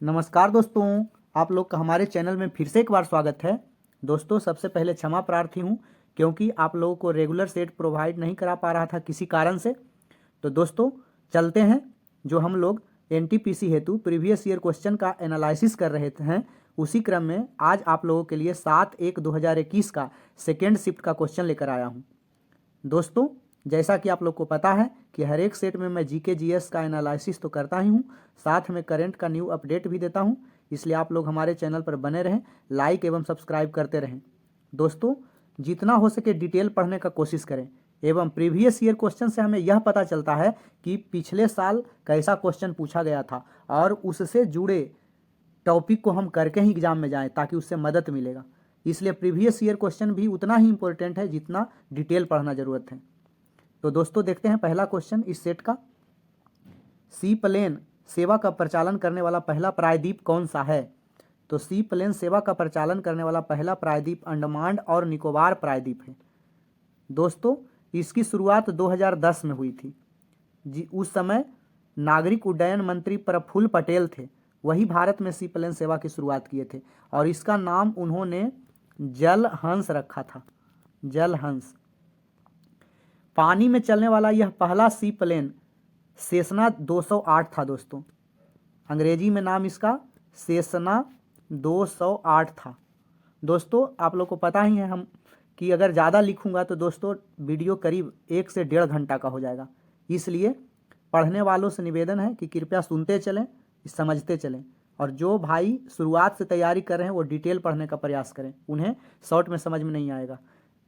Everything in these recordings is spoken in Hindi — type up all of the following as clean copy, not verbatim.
नमस्कार दोस्तों, आप लोग का हमारे चैनल में फिर से एक बार स्वागत है। दोस्तों, सबसे पहले क्षमा प्रार्थी हूँ क्योंकि आप लोगों को रेगुलर सेट प्रोवाइड नहीं करा पा रहा था किसी कारण से। तो दोस्तों चलते हैं, जो हम लोग एनटीपीसी हेतु प्रीवियस ईयर क्वेश्चन का एनालिसिस कर रहे हैं, उसी क्रम में आज आप लोगों के लिए 7/1/2021 का सेकेंड शिफ्ट का क्वेश्चन लेकर आया हूँ। दोस्तों, जैसा कि आप लोग को पता है कि हर एक सेट में मैं जीके जीएस का एनालिसिस तो करता ही हूँ, साथ में करंट का न्यू अपडेट भी देता हूँ। इसलिए आप लोग हमारे चैनल पर बने रहें, लाइक एवं सब्सक्राइब करते रहें। दोस्तों, जितना हो सके डिटेल पढ़ने का कोशिश करें एवं प्रीवियस ईयर क्वेश्चन से हमें यह पता चलता है कि पिछले साल कैसा क्वेश्चन पूछा गया था और उससे जुड़े टॉपिक को हम करके ही एग्जाम में जाएं ताकि उससे मदद मिलेगा। इसलिए प्रीवियस ईयर क्वेश्चन भी उतना ही इंपॉर्टेंट है जितना डिटेल पढ़ना ज़रूरत है। तो दोस्तों देखते हैं पहला क्वेश्चन इस सेट का। सी प्लेन सेवा का प्रचालन करने वाला पहला प्रायद्वीप कौन सा है? तो सी प्लेन सेवा का प्रचालन करने वाला पहला प्रायद्वीप अंडमान और निकोबार प्रायद्वीप है। दोस्तों, इसकी शुरुआत 2010 में हुई थी जी। उस समय नागरिक उड्डयन मंत्री प्रफुल्ल पटेल थे, वही भारत में सी प्लेन सेवा की शुरुआत किए थे और इसका नाम उन्होंने जल हंस रखा था, जल हंस। पानी में चलने वाला यह पहला सी प्लेन सेसना 208 था दोस्तों। अंग्रेजी में नाम इसका सेसना 208 था। दोस्तों, आप लोग को पता ही है हम कि अगर ज़्यादा लिखूंगा तो दोस्तों वीडियो करीब 1 से 1.5 घंटा का हो जाएगा। इसलिए पढ़ने वालों से निवेदन है कि कृपया सुनते चलें, समझते चलें, और जो भाई शुरुआत से तैयारी कर रहे हैं वो डिटेल पढ़ने का प्रयास करें, उन्हें शॉर्ट में समझ में नहीं आएगा।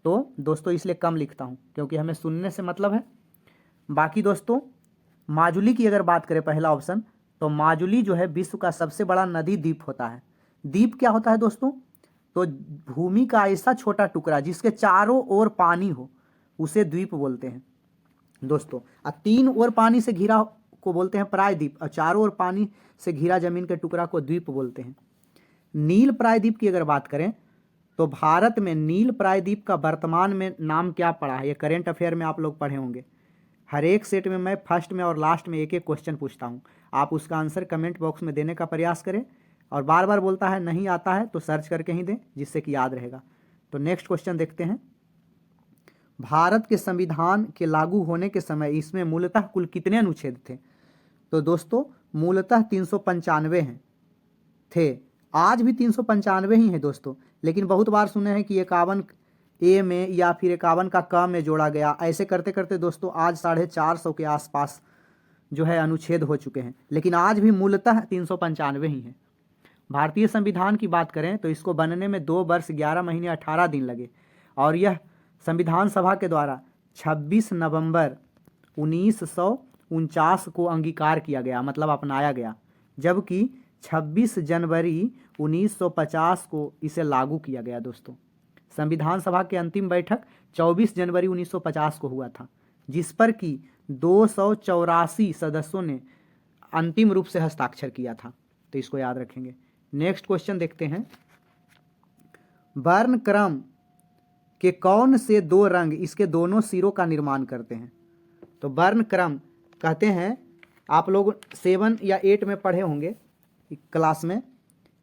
तो दोस्तों इसलिए कम लिखता हूँ क्योंकि हमें सुनने से मतलब है। बाकी दोस्तों, माजुली की अगर बात करें पहला ऑप्शन, तो माजुली जो है विश्व का सबसे बड़ा नदी द्वीप होता है। द्वीप क्या होता है दोस्तों? तो भूमि का ऐसा छोटा टुकड़ा जिसके चारों ओर पानी हो उसे द्वीप बोलते हैं दोस्तों। और 3 ओर पानी से घिरा को बोलते हैं प्रायद्वीप, और चारों ओर पानी से घिरा जमीन के टुकड़ा को द्वीप बोलते हैं। नील प्रायद्वीप की अगर बात करें तो भारत में नील प्रायद्वीप का वर्तमान में नाम क्या पड़ा है? ये करेंट अफेयर में आप लोग पढ़े होंगे। हर एक सेट में मैं फर्स्ट में और लास्ट में एक एक क्वेश्चन पूछता हूँ, आप उसका आंसर कमेंट बॉक्स में देने का प्रयास करें, और बार बार बोलता है नहीं आता है तो सर्च करके ही दें जिससे कि याद रहेगा। तो नेक्स्ट क्वेश्चन देखते हैं। भारत के संविधान के लागू होने के समय इसमें मूलतः कुल कितने अनुच्छेद थे? तो दोस्तों मूलतः 395 हैं थे। आज भी 395 ही है दोस्तों, लेकिन बहुत बार सुने हैं कि 51 ए में या फिर 51 का क में जोड़ा गया। ऐसे करते करते दोस्तों आज 450 के आसपास जो है अनुच्छेद हो चुके हैं, लेकिन आज भी मूलतः 395 ही है। भारतीय संविधान की बात करें तो इसको बनने में 2 वर्ष 11 महीने 18 दिन लगे, और यह संविधान सभा के द्वारा 26 नवंबर 1949 को अंगीकार किया गया, मतलब अपनाया गया, जबकि 26 जनवरी 1950 को इसे लागू किया गया। दोस्तों, संविधान सभा की अंतिम बैठक 24 जनवरी 1950 को हुआ था, जिस पर कि 284 सदस्यों ने अंतिम रूप से हस्ताक्षर किया था। तो इसको याद रखेंगे। नेक्स्ट क्वेश्चन देखते हैं। वर्ण क्रम के कौन से 2 रंग इसके दोनों सिरों का निर्माण करते हैं? तो वर्ण क्रम कहते हैं, आप लोग 7 या 8 में पढ़े होंगे क्लास में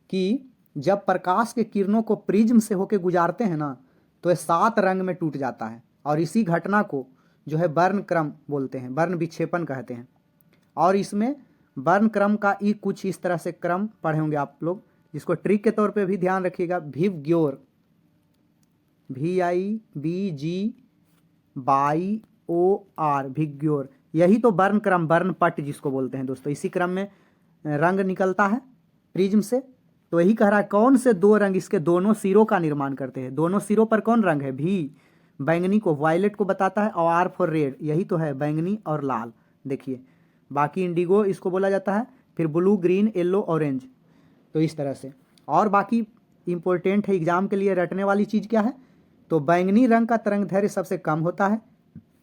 कि जब प्रकाश के किरणों को प्रिज्म से होकर गुजारते हैं ना, तो ये 7 रंग में टूट जाता है, और इसी घटना को जो है वर्ण क्रम बोलते हैं, वर्ण विक्षेपण कहते हैं। और इसमें वर्ण क्रम का कुछ इस तरह से क्रम पढ़े होंगे आप लोग, जिसको ट्रिक के तौर पे भी ध्यान रखिएगा। विबग्योर, VIBGYOR, विबग्योर, यही तो वर्ण क्रम, वर्ण पट जिसको बोलते हैं दोस्तों। इसी क्रम में रंग निकलता है प्रिज्म से। तो यही कह रहा है कौन से 2 रंग इसके दोनों सिरों का निर्माण करते हैं? दोनों सिरों पर कौन रंग है? भी बैंगनी को, वायलेट को बताता है, और R फॉर रेड, यही तो है बैंगनी और लाल। देखिए, बाकी इंडिगो इसको बोला जाता है, फिर ब्लू, ग्रीन, येलो, ऑरेंज। तो इस तरह से। और बाकी इंपॉर्टेंट है एग्जाम के लिए रटने वाली चीज़ क्या है? तो बैंगनी रंग का तरंग धैर्य सबसे कम होता है,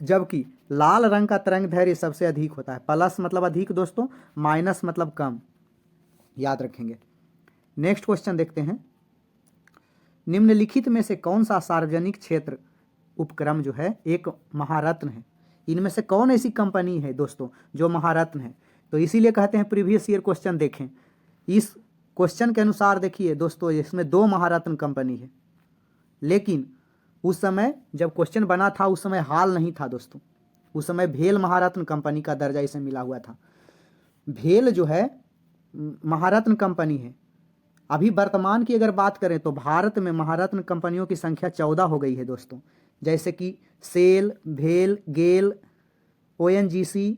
जबकि लाल रंग का तरंग धैर्य सबसे अधिक होता है। प्लस मतलब अधिक दोस्तों, माइनस मतलब कम, याद रखेंगे। नेक्स्ट क्वेश्चन देखते हैं। निम्नलिखित में से कौन सा सार्वजनिक क्षेत्र उपक्रम जो है एक महारत्न है? इनमें से कौन ऐसी कंपनी है दोस्तों जो महारत्न है? तो इसीलिए कहते हैं प्रीवियस ईयर क्वेश्चन देखें। इस क्वेश्चन के अनुसार देखिए दोस्तों, इसमें 2 महारत्न कंपनी है, लेकिन उस समय जब क्वेश्चन बना था उस समय हाल नहीं था दोस्तों, उस समय भेल महारत्न कंपनी का दर्जा इसे मिला हुआ था। भेल जो है महारत्न कंपनी है। अभी वर्तमान की अगर बात करें तो भारत में महारत्न कंपनियों की संख्या 14 हो गई है दोस्तों, जैसे कि सेल, भेल, गेल, ONGC,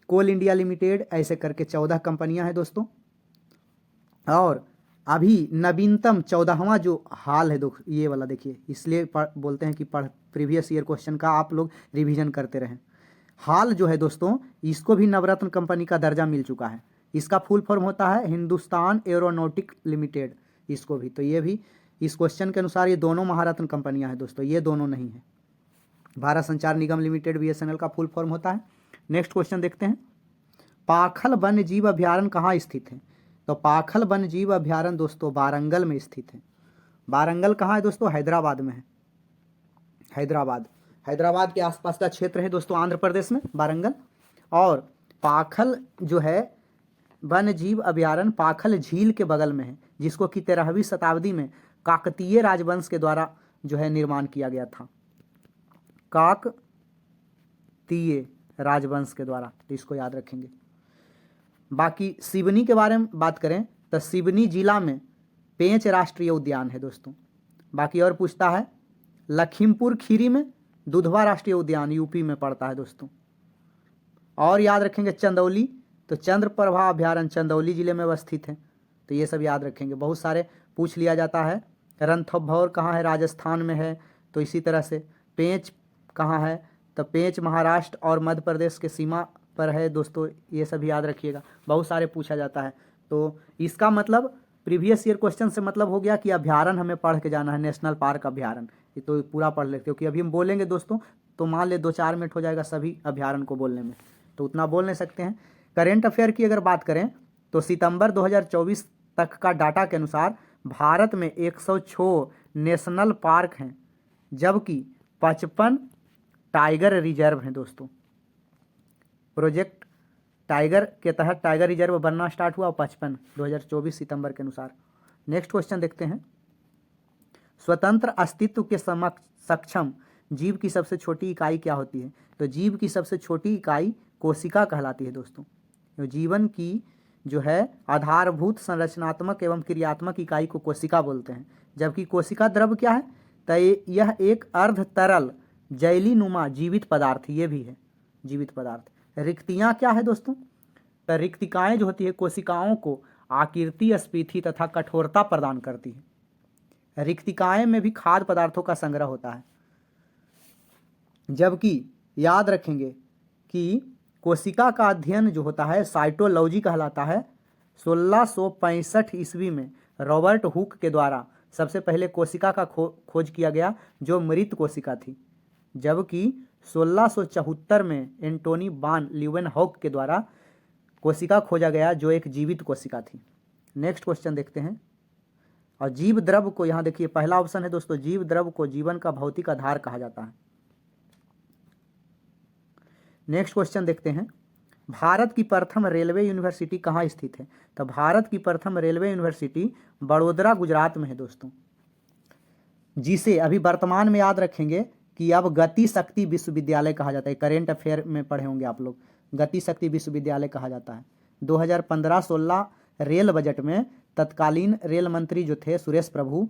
कोल इंडिया लिमिटेड, ऐसे करके 14 कंपनियां हैं दोस्तों। और अभी नवीनतम 14वां जो हाल है ये वाला देखिए, इसलिए बोलते हैं कि प्रीवियस ईयर क्वेश्चन का आप लोग रिवीजन करते रहें। हाल जो है दोस्तों, इसको भी नवरत्न कंपनी का दर्जा मिल चुका है। इसका फुल फॉर्म होता है हिंदुस्तान एरोनॉटिक लिमिटेड, इसको भी। तो ये भी इस क्वेश्चन के अनुसार ये दोनों महारत्न कंपनियां हैं दोस्तों, ये दोनों नहीं है। भारत संचार निगम लिमिटेड BSNL का फुल फॉर्म होता है। नेक्स्ट क्वेश्चन देखते हैं, पाखल वन्य जीव अभ्यारण्य कहाँ स्थित है? तो पाखल वन्य जीव अभ्यारण्य दोस्तों वारंगल में स्थित है। वारंगल कहाँ है दोस्तों? हैदराबाद में है। हैदराबाद के आसपास का क्षेत्र है दोस्तों, आंध्र प्रदेश में वारंगल। और पाखल जो है वन्य जीव अभ्यारण्य पाखल झील के बगल में है, जिसको कि 13वीं शताब्दी में काकतीय राजवंश के द्वारा जो है निर्माण किया गया था, काकतीय राजवंश के द्वारा, तो इसको याद रखेंगे। बाकी सिवनी के बारे में बात करें तो सिवनी जिला में पेंच राष्ट्रीय उद्यान है दोस्तों। बाकी और पूछता है लखीमपुर खीरी में दुधवा राष्ट्रीय उद्यान यूपी में पड़ता है दोस्तों। और याद रखेंगे चंदौली, तो चंद्रप्रभा अभ्यारण्य चंदौली जिले में अवस्थित है। तो ये सब याद रखेंगे, बहुत सारे पूछ लिया जाता है। रणथंभौर कहाँ है? राजस्थान में है। तो इसी तरह से पेंच कहाँ है? तो पेंच महाराष्ट्र और मध्य प्रदेश के सीमा पर है दोस्तों, ये सब याद रखिएगा, बहुत सारे पूछा जाता है। तो इसका मतलब प्रीवियस ईयर क्वेश्चन से मतलब हो गया कि अभ्यारण्य हमें पढ़ के जाना है, नेशनल पार्क अभ्यारण्य, ये तो पूरा पढ़ लेते, क्योंकि अभी हम बोलेंगे दोस्तों तो मान ले 2-4 मिनट हो जाएगा सभी अभ्यारण्य को बोलने में, तो उतना बोल नहीं सकते हैं। करेंट अफेयर की अगर बात करें तो सितंबर 2024 तक का डाटा के अनुसार भारत में 106 नेशनल पार्क हैं, जबकि 55 टाइगर रिजर्व हैं दोस्तों। प्रोजेक्ट टाइगर के तहत टाइगर रिजर्व बनना स्टार्ट हुआ 55 2024 सितंबर के अनुसार। नेक्स्ट क्वेश्चन देखते हैं, स्वतंत्र अस्तित्व के सक्षम जीव की सबसे छोटी इकाई क्या होती है? तो जीव की सबसे छोटी इकाई कोशिका कहलाती है दोस्तों। तो जीवन की जो है आधारभूत संरचनात्मक एवं क्रियात्मक इकाई को कोशिका बोलते हैं, जबकि कोशिका द्रव क्या है? तो यह एक अर्ध तरल जैली नुमा जीवित पदार्थ, ये भी है जीवित पदार्थ। रिक्तियाँ क्या है दोस्तों? तो रिक्तिकाएं जो होती है कोशिकाओं को आकृति, स्फीति तथा कठोरता प्रदान करती है। रिक्तिकाएं में भी खाद्य पदार्थों का संग्रह होता है, जबकि याद रखेंगे कि कोशिका का अध्ययन जो होता है साइटोलॉजी कहलाता है। 1665 ईस्वी में रॉबर्ट हुक के द्वारा सबसे पहले कोशिका का खोज किया गया, जो मृत कोशिका थी, जबकि 1674 में एंटोनी वान लीeuwenhoek के द्वारा कोशिका खोजा गया, जो एक जीवित कोशिका थी। नेक्स्ट क्वेश्चन देखते हैं, और जीव द्रव को, यहाँ देखिए पहला ऑप्शन है दोस्तों, जीव द्रव को जीवन का भौतिक आधार कहा जाता है। नेक्स्ट क्वेश्चन देखते हैं, भारत की प्रथम रेलवे यूनिवर्सिटी कहाँ स्थित है? तो भारत की प्रथम रेलवे यूनिवर्सिटी बड़ोदरा गुजरात में है दोस्तों, जिसे अभी वर्तमान में याद रखेंगे कि अब गति शक्ति विश्वविद्यालय कहा जाता है। करेंट अफेयर में पढ़े होंगे आप लोग, गति शक्ति विश्वविद्यालय कहा जाता है। 2015-16 रेल बजट में तत्कालीन रेल मंत्री जो थे सुरेश प्रभु,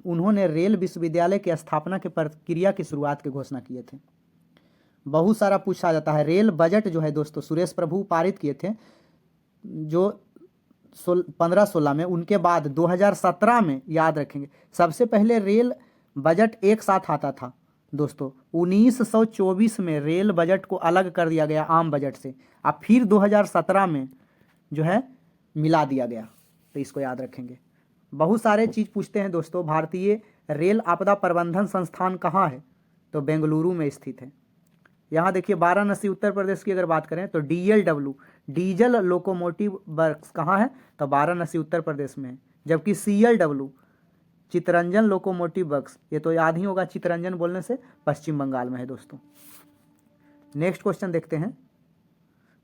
उन्होंने रेल विश्वविद्यालय की स्थापना की प्रक्रिया की शुरुआत की घोषणा किए थे। बहुत सारा पूछा जाता है। रेल बजट जो है दोस्तों सुरेश प्रभु पारित किए थे जो 15-16 में, उनके बाद 2017 में याद रखेंगे सबसे पहले रेल बजट एक साथ आता था दोस्तों। 1924 में रेल बजट को अलग कर दिया गया आम बजट से, अब फिर 2017 में जो है मिला दिया गया, तो इसको याद रखेंगे। बहुत सारे चीज़ पूछते हैं दोस्तों। भारतीय रेल आपदा प्रबंधन संस्थान कहाँ है? तो बेंगलुरु में स्थित है। यहाँ देखिए वाराणसी उत्तर प्रदेश की अगर बात करें तो DLW डीजल लोकोमोटिव वर्क्स कहाँ है? तो वाराणसी उत्तर प्रदेश में है। जबकि CLW चितरंजन लोकोमोटिव वर्क्स, ये तो याद ही होगा चितरंजन बोलने से, पश्चिम बंगाल में है दोस्तों। नेक्स्ट क्वेश्चन देखते हैं,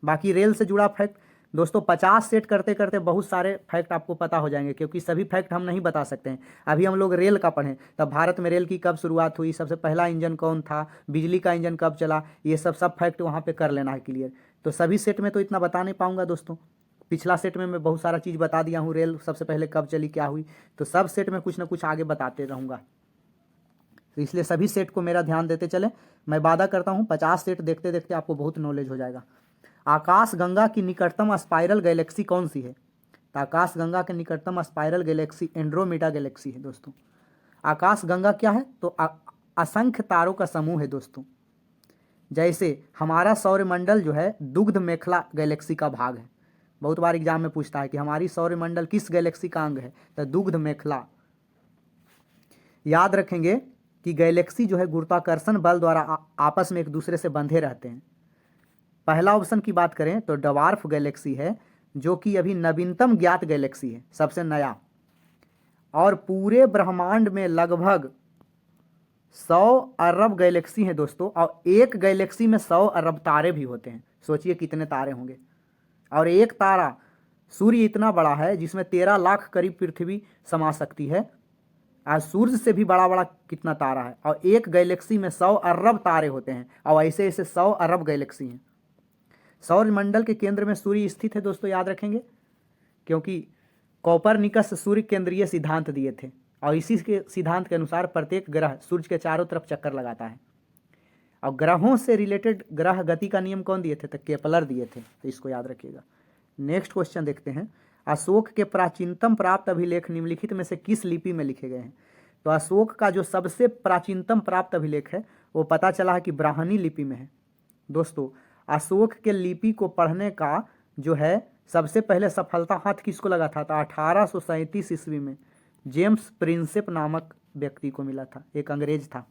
बाकी रेल से जुड़ा फैक्ट। दोस्तों 50 सेट करते करते बहुत सारे फैक्ट आपको पता हो जाएंगे, क्योंकि सभी फैक्ट हम नहीं बता सकते हैं। अभी हम लोग रेल का पढ़ें, तब भारत में रेल की कब शुरुआत हुई, सबसे पहला इंजन कौन था, बिजली का इंजन कब चला, ये सब फैक्ट वहाँ पे कर लेना है क्लियर। तो सभी सेट में तो इतना बता नहीं पाऊंगा दोस्तों। पिछला सेट में मैं बहुत सारा चीज़ बता दिया हूँ, रेल सबसे पहले कब चली, क्या हुई, तो सब सेट में कुछ ना कुछ आगे बताते रहूँगा। तो इसलिए सभी सेट को मेरा ध्यान देते चले। मैं वादा करता हूँ 50 सेट देखते देखते आपको बहुत नॉलेज हो जाएगा। आकाश गंगा की निकटतम स्पाइरल गैलेक्सी कौन सी है? तो आकाश गंगा के निकटतम स्पाइरल गैलेक्सी एंड्रोमेडा गैलेक्सी है दोस्तों। आकाश गंगा क्या है? तो असंख्य तारों का समूह है दोस्तों। जैसे हमारा सौरमंडल जो है दुग्ध मेखला गैलेक्सी का भाग है। बहुत बार एग्जाम में पूछता है कि हमारी सौरमंडल किस गैलेक्सी का अंग है, तो दुग्ध मेखला। याद रखेंगे कि गैलेक्सी जो है गुरुत्वाकर्षण बल द्वारा आपस में एक दूसरे से बंधे रहते हैं। पहला ऑप्शन की बात करें तो डवार्फ गैलेक्सी है, जो कि अभी नवीनतम ज्ञात गैलेक्सी है, सबसे नया। और पूरे ब्रह्मांड में लगभग 100 अरब गैलेक्सी हैं दोस्तों, और एक गैलेक्सी में 100 अरब तारे भी होते हैं। सोचिए कितने तारे होंगे। और एक तारा सूर्य इतना बड़ा है जिसमें 13 लाख करीब पृथ्वी समा सकती है। आज सूर्य से भी बड़ा बड़ा कितना तारा है, और एक गैलेक्सी में 100 अरब तारे होते हैं, और ऐसे ऐसे 100 अरब गैलेक्सी हैं। सौरमंडल के केंद्र में सूर्य स्थित है दोस्तों, याद रखेंगे, क्योंकि कोपरनिकस सूर्य केंद्रीय सिद्धांत दिए थे, और इसी के सिद्धांत के अनुसार प्रत्येक ग्रह सूर्य के चारों तरफ चक्कर लगाता है। और ग्रहों से रिलेटेड ग्रह गति का नियम कौन दिए थे? तो केपलर दिए थे, तो इसको याद रखिएगा। नेक्स्ट क्वेश्चन देखते हैं। अशोक के प्राचीनतम प्राप्त अभिलेख निम्नलिखित में से किस लिपि में लिखे गए हैं? तो अशोक का जो सबसे प्राचीनतम प्राप्त अभिलेख है वो पता चला है कि ब्राह्मणी लिपि में है। दोस्तों अशोक के लिपि को पढ़ने का जो है सबसे पहले सफलता हाथ किसको लगा था? तो 1837 ईस्वी में जेम्स प्रिंसेप नामक व्यक्ति को मिला था, एक अंग्रेज था।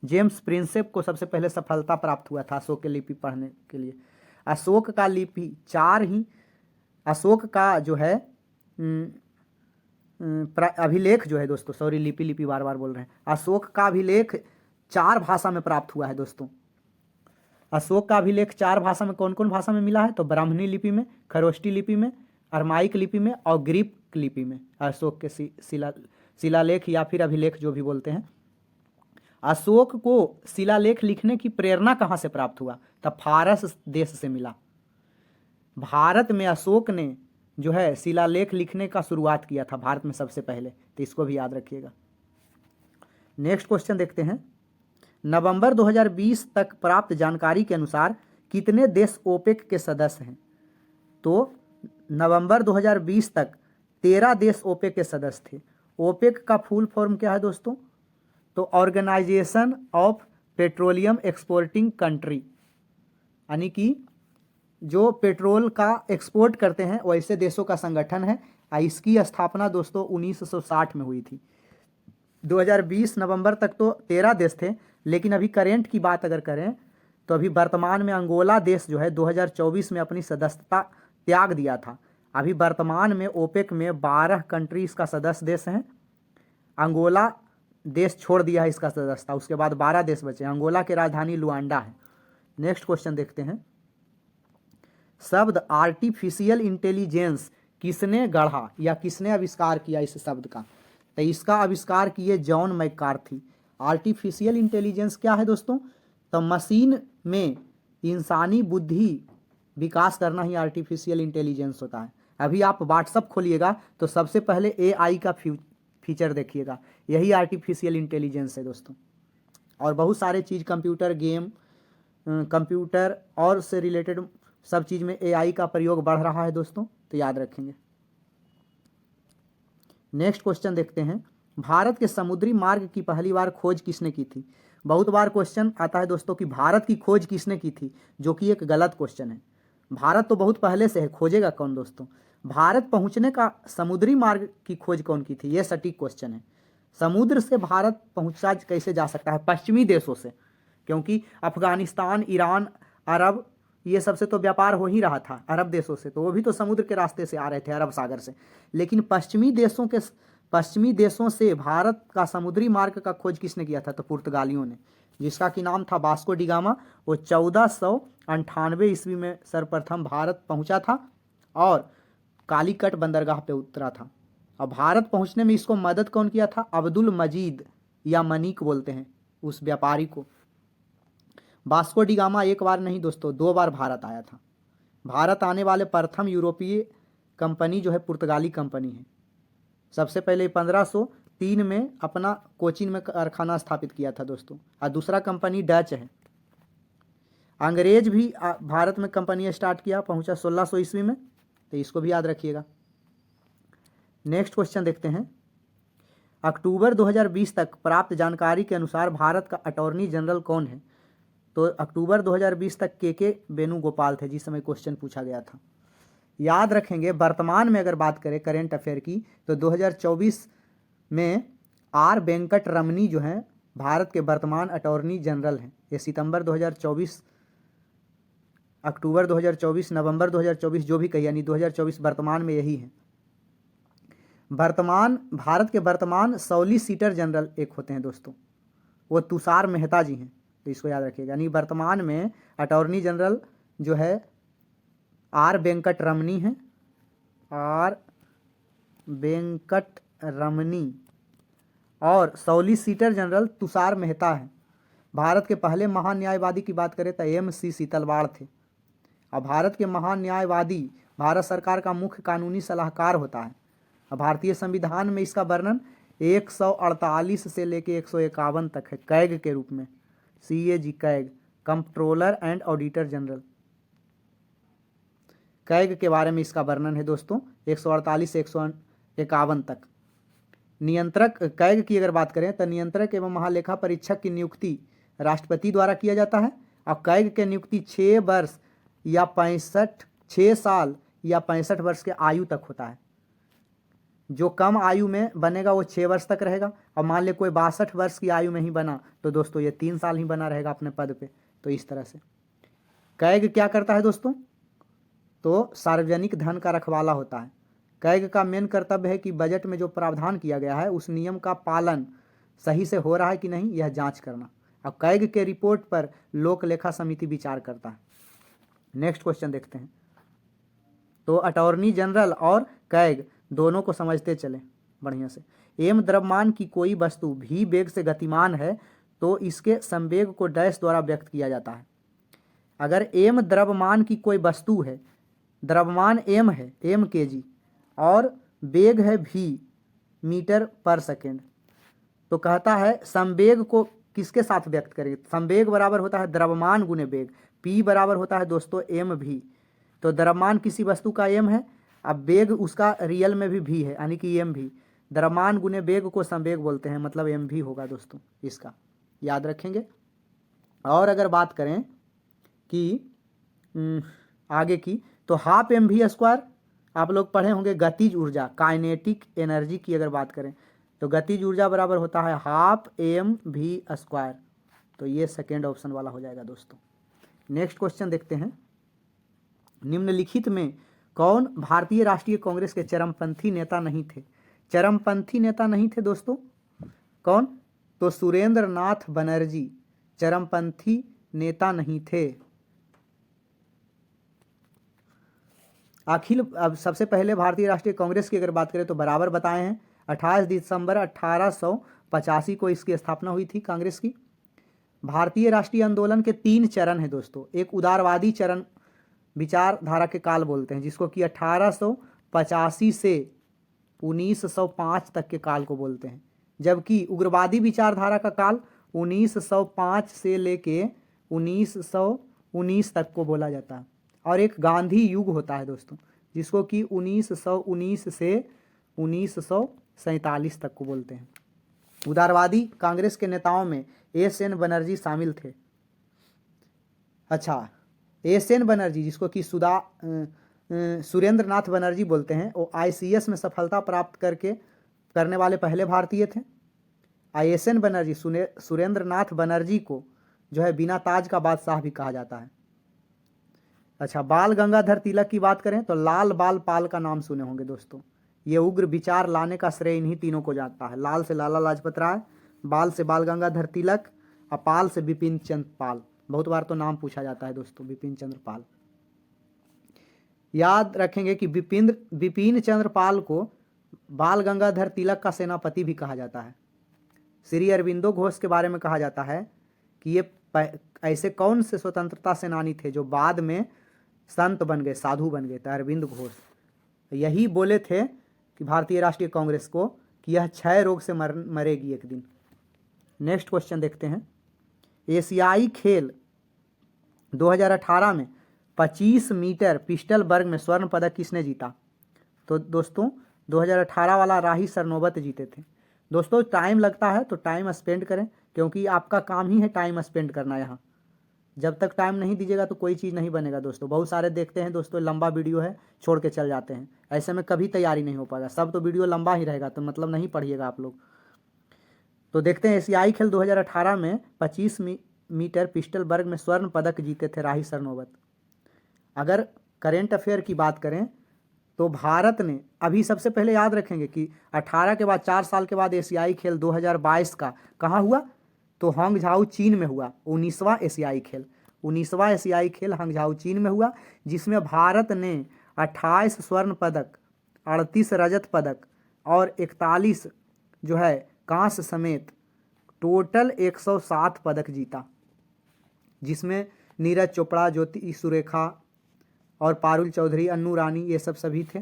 जेम्स प्रिंसेप को सबसे पहले सफलता प्राप्त हुआ था अशोक की लिपि पढ़ने के लिए। अशोक का लिपि अशोक का जो है अभिलेख जो है दोस्तों, सॉरी लिपि बार बार बोल रहे हैं, अशोक का अभिलेख 4 भाषा में प्राप्त हुआ है दोस्तों। अशोक का अभिलेख 4 भाषा में कौन कौन भाषा में मिला है? तो ब्राह्मणी लिपि में, खरोष्टी लिपि में, अरमाइक लिपि में और ग्रीक लिपि में। अशोक के शिलालेख या फिर अभिलेख जो भी बोलते हैं। अशोक को शिलालेख लिखने की प्रेरणा कहाँ से प्राप्त हुआ? तब फारस देश से मिला। भारत में अशोक ने जो है शिलालेख लिखने का शुरुआत किया था भारत में सबसे पहले, तो इसको भी याद रखिएगा। नेक्स्ट क्वेश्चन देखते हैं। नवंबर 2020 तक प्राप्त जानकारी के अनुसार कितने देश ओपेक के सदस्य हैं? तो नवंबर 2020 तक 13 देश ओपेक के सदस्य थे। ओपेक का फुल फॉर्म क्या है दोस्तों? तो organisation of petroleum exporting country, यानी कि जो पेट्रोल का एक्सपोर्ट करते हैं वैसे देशों का संगठन है। इसकी स्थापना दोस्तों 1960 में हुई थी। 2020 नवंबर तक तो 13 देश थे, लेकिन अभी करेंट की बात अगर करें तो अभी वर्तमान में अंगोला देश जो है 2024 में अपनी सदस्यता त्याग दिया था। अभी वर्तमान में ओपेक में 12 कंट्री इसका सदस्य देश हैं। अंगोला देश छोड़ दिया है इसका सदस्यता, उसके बाद 12 देश बचे। अंगोला की राजधानी लुआंडा है। नेक्स्ट क्वेश्चन देखते हैं। शब्द आर्टिफिशियल इंटेलिजेंस किसने गढ़ा या किसने आविष्कार किया इस शब्द का? तो इसका आविष्कार किए जॉन मैकार्थी। आर्टिफिशियल इंटेलिजेंस क्या है दोस्तों? तो मशीन में इंसानी बुद्धि विकास करना ही आर्टिफिशियल इंटेलिजेंस होता है। अभी आप व्हाट्सअप खोलिएगा तो सबसे पहले AI का फीचर देखिएगा, यही आर्टिफिशियल इंटेलिजेंस है दोस्तों। और बहुत सारे चीज़ कंप्यूटर गेम, कंप्यूटर और से रिलेटेड सब चीज़ में AI का प्रयोग बढ़ रहा है दोस्तों, तो याद रखेंगे। नेक्स्ट क्वेश्चन देखते हैं। भारत के समुद्री मार्ग की पहली बार खोज किसने की थी? बहुत बार क्वेश्चन आता है दोस्तों कि भारत की खोज किसने की थी, जो कि एक गलत क्वेश्चन है। भारत तो बहुत पहले से है, खोजेगा कौन दोस्तों? भारत पहुंचने का समुद्री मार्ग की खोज कौन की थी, ये सटीक क्वेश्चन है। समुद्र से भारत पहुंचा कैसे जा सकता है? पश्चिमी देशों से, क्योंकि अफगानिस्तान, ईरान, अरब, ये सबसे तो व्यापार हो ही रहा था अरब देशों से, तो वो भी तो समुद्र के रास्ते से आ रहे थे, अरब सागर से। लेकिन पश्चिमी देशों से भारत का समुद्री मार्ग का खोज किसने किया था? तो पुर्तगालियों ने। जिसका कि नाम था वास्को डी गामा। वो 1498 ईस्वी में सर्वप्रथम भारत पहुंचा था और कालीकट बंदरगाह पे उतरा था। अब भारत पहुंचने में इसको मदद कौन किया था? अब्दुल मजीद या मनीक बोलते हैं उस व्यापारी को। वास्को डी गामा एक बार नहीं दोस्तों, 2 बार भारत आया था। भारत आने वाले प्रथम यूरोपीय कंपनी जो है पुर्तगाली कंपनी है। सबसे पहले 1503 में अपना कोचीन में कारखाना स्थापित किया था दोस्तों, और दूसरा कंपनी डच है। अंग्रेज भी भारत में कंपनी स्टार्ट किया, पहुंचा 1600 ईस्वी में, तो इसको भी याद रखिएगा। नेक्स्ट क्वेश्चन देखते हैं। अक्टूबर 2020 तक प्राप्त जानकारी के अनुसार भारत का अटॉर्नी जनरल कौन है? तो अक्टूबर 2020 तक के वेणुगोपाल थे, जिस समय क्वेश्चन पूछा गया था। याद रखेंगे वर्तमान में अगर बात करें करंट अफेयर की, तो 2024 में आर वेंकट रमनी जो हैं भारत के वर्तमान अटॉर्नी जनरल हैं। ये सितंबर 2024, अक्टूबर 2024, नवंबर 2024 जो भी कहिए, यानी 2024 वर्तमान में यही है। भारत के वर्तमान सॉलिसिटर जनरल एक होते हैं दोस्तों, वो तुषार मेहता जी हैं, तो इसको याद रखिएगा। यानी वर्तमान में अटॉर्नी जनरल जो है आर वेंकट रमनी है, आर वेंकट रमनी, और सॉलिसिटर जनरल तुषार मेहता है। भारत के पहले महान्यायवादी की बात करें तो MC सीतलवाड़ थे। अब भारत के महान्यायवादी भारत सरकार का मुख्य कानूनी सलाहकार होता है। अब भारतीय संविधान में इसका वर्णन 148 से लेके 151 तक है कैग के रूप में। CAG CAG, controller and auditor general, CAG के बारे में इसका वर्णन है दोस्तों 148 से 151 तक। नियंत्रक कैग की अगर बात करें तो नियंत्रक एवं महालेखा परीक्षक की नियुक्ति राष्ट्रपति द्वारा किया जाता है। और कैग की नियुक्ति 6 वर्ष या 6 साल या 65 वर्ष के आयु तक होता है। जो कम आयु में बनेगा वो 6 वर्ष तक रहेगा, और मान ले कोई 62 वर्ष की आयु में ही बना तो दोस्तों ये 3 साल ही बना रहेगा अपने पद पे। तो इस तरह से कैग क्या करता है दोस्तों? तो सार्वजनिक धन का रखवाला होता है। कैग का मेन कर्तव्य है कि बजट में जो प्रावधान किया गया है उस नियम का पालन सही से हो रहा है कि नहीं, यह जांच करना। अब कैग के रिपोर्ट पर लोक लेखा समिति विचार करता है। नेक्स्ट क्वेश्चन देखते हैं। तो अटॉर्नी जनरल और कैग दोनों को समझते चलें बढ़िया से। एम द्रव्यमान की कोई वस्तु भी वेग से गतिमान है तो इसके संवेग को डैश द्वारा व्यक्त किया जाता है। अगर एम द्रव्यमान की कोई वस्तु है, द्रव्यमान m है, m kg, और वेग है v मीटर पर सेकेंड, तो कहता है संवेग को किसके साथ व्यक्त करेंगे? संवेग बराबर होता है द्रव्यमान गुने वेग, p बराबर होता है दोस्तों mv। तो द्रव्यमान किसी वस्तु का m है, अब वेग उसका रियल में भी v है, यानी कि mv। द्रव्यमान गुने वेग को संवेग बोलते हैं, मतलब mv होगा दोस्तों, इसका याद रखेंगे। और अगर बात करें कि आगे की, तो हाफ mv² आप लोग पढ़े होंगे गतिज ऊर्जा, काइनेटिक एनर्जी की अगर बात करें तो गतिज ऊर्जा बराबर होता है हाफ mv²। तो ये सेकेंड ऑप्शन वाला हो जाएगा दोस्तों। नेक्स्ट क्वेश्चन देखते हैं। निम्नलिखित में कौन भारतीय राष्ट्रीय कांग्रेस के चरमपंथी नेता नहीं थे? चरमपंथी नेता नहीं थे दोस्तों, कौन? तो सुरेंद्र नाथ बनर्जी चरमपंथी नेता नहीं थे। अब सबसे पहले भारतीय राष्ट्रीय कांग्रेस की अगर बात करें तो बराबर बताए हैं 28 दिसंबर 1885 को इसकी स्थापना हुई थी कांग्रेस की। भारतीय राष्ट्रीय आंदोलन के 3 चरण हैं दोस्तों। एक उदारवादी चरण विचारधारा के काल बोलते हैं, जिसको कि 1885 से 1905 तक के काल को बोलते हैं, जबकि उग्रवादी विचारधारा का काल 1905 से लेके 1919 तक को बोला जाता है। और एक गांधी युग होता है दोस्तों, जिसको कि 1919 से 1947 तक को बोलते हैं। उदारवादी कांग्रेस के नेताओं में SN बनर्जी शामिल थे। अच्छा, SN बनर्जी जिसको कि सुरेंद्र नाथ बनर्जी बोलते हैं, वो ICS में सफलता प्राप्त करने वाले पहले भारतीय थे। SN बनर्जी, सुरेंद्र नाथ बनर्जी को जो है बिना ताज का बादशाह भी कहा जाता है। अच्छा, बाल गंगाधर तिलक की बात करें तो लाल बाल पाल का नाम सुने होंगे दोस्तों। ये उग्र विचार लाने का श्रेय इन्हीं तीनों को जाता है। लाल से लाला लाजपत राय, बाल से बाल गंगाधर तिलक, पाल से बिपिन चंद्र पाल, बहुत बार तो नाम पूछा जाता है दोस्तों, बिपिन चंद्र पाल। याद रखेंगे कि बिपिन चंद्र पाल को बाल गंगाधर तिलक का सेनापति भी कहा जाता है। श्री अरविंदो घोष के बारे में कहा जाता है कि ये ऐसे कौन से स्वतंत्रता सेनानी थे जो बाद में संत बन गए, साधु बन गए। तो अरविंद घोष यही बोले थे कि भारतीय राष्ट्रीय कांग्रेस को कि यह क्षय रोग से मरेगी एक दिन। नेक्स्ट क्वेश्चन देखते हैं। एशियाई खेल 2018 में 25 मीटर पिस्टल वर्ग में स्वर्ण पदक किसने जीता? तो दोस्तों 2018 वाला राही सरनोबत जीते थे। दोस्तों टाइम लगता है तो टाइम स्पेंड करें, क्योंकि आपका काम ही है टाइम स्पेंड करना। यहाँ जब तक टाइम नहीं दीजिएगा तो कोई चीज़ नहीं बनेगा दोस्तों। बहुत सारे देखते हैं दोस्तों लंबा वीडियो है छोड़ के चल जाते हैं, ऐसे में कभी तैयारी नहीं हो पाएगा। सब तो वीडियो लंबा ही रहेगा तो मतलब नहीं पढ़िएगा आप लोग। तो देखते हैं एशियाई खेल 2018 में 25 मीटर पिस्टल वर्ग में स्वर्ण पदक जीते थे राही सरनोबत। अगर करेंट अफेयर की बात करें तो भारत ने अभी सबसे पहले याद रखेंगे कि 18 के बाद 4 साल के बाद एशियाई खेल 2022 का कहाँ हुआ? तो हांगझाऊ चीन में हुआ। 19वां एशियाई खेल हांगझाऊ चीन में हुआ, जिसमें भारत ने 28 स्वर्ण पदक, 38 रजत पदक और 41 जो है कांस्य समेत टोटल 107 पदक जीता, जिसमें नीरज चोपड़ा, ज्योति सुरेखा और पारुल चौधरी, अन्नू रानी ये सब सभी थे।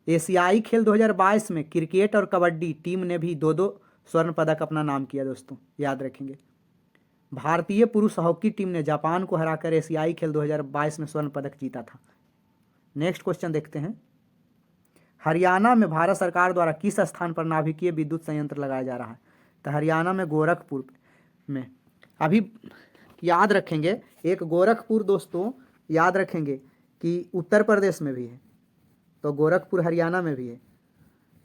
एशियाई खेल 2022 में क्रिकेट और कबड्डी टीम ने भी 2-2 स्वर्ण पदक अपना नाम किया दोस्तों, याद रखेंगे। भारतीय पुरुष हॉकी टीम ने जापान को हराकर एशियाई खेल 2022 में स्वर्ण पदक जीता था। नेक्स्ट क्वेश्चन देखते हैं। हरियाणा में भारत सरकार द्वारा किस स्थान पर नाभिकीय विद्युत संयंत्र लगाया जा रहा है? तो हरियाणा में गोरखपुर में। अभी याद रखेंगे एक गोरखपुर दोस्तों याद रखेंगे कि उत्तर प्रदेश में भी है, तो गोरखपुर हरियाणा में भी है।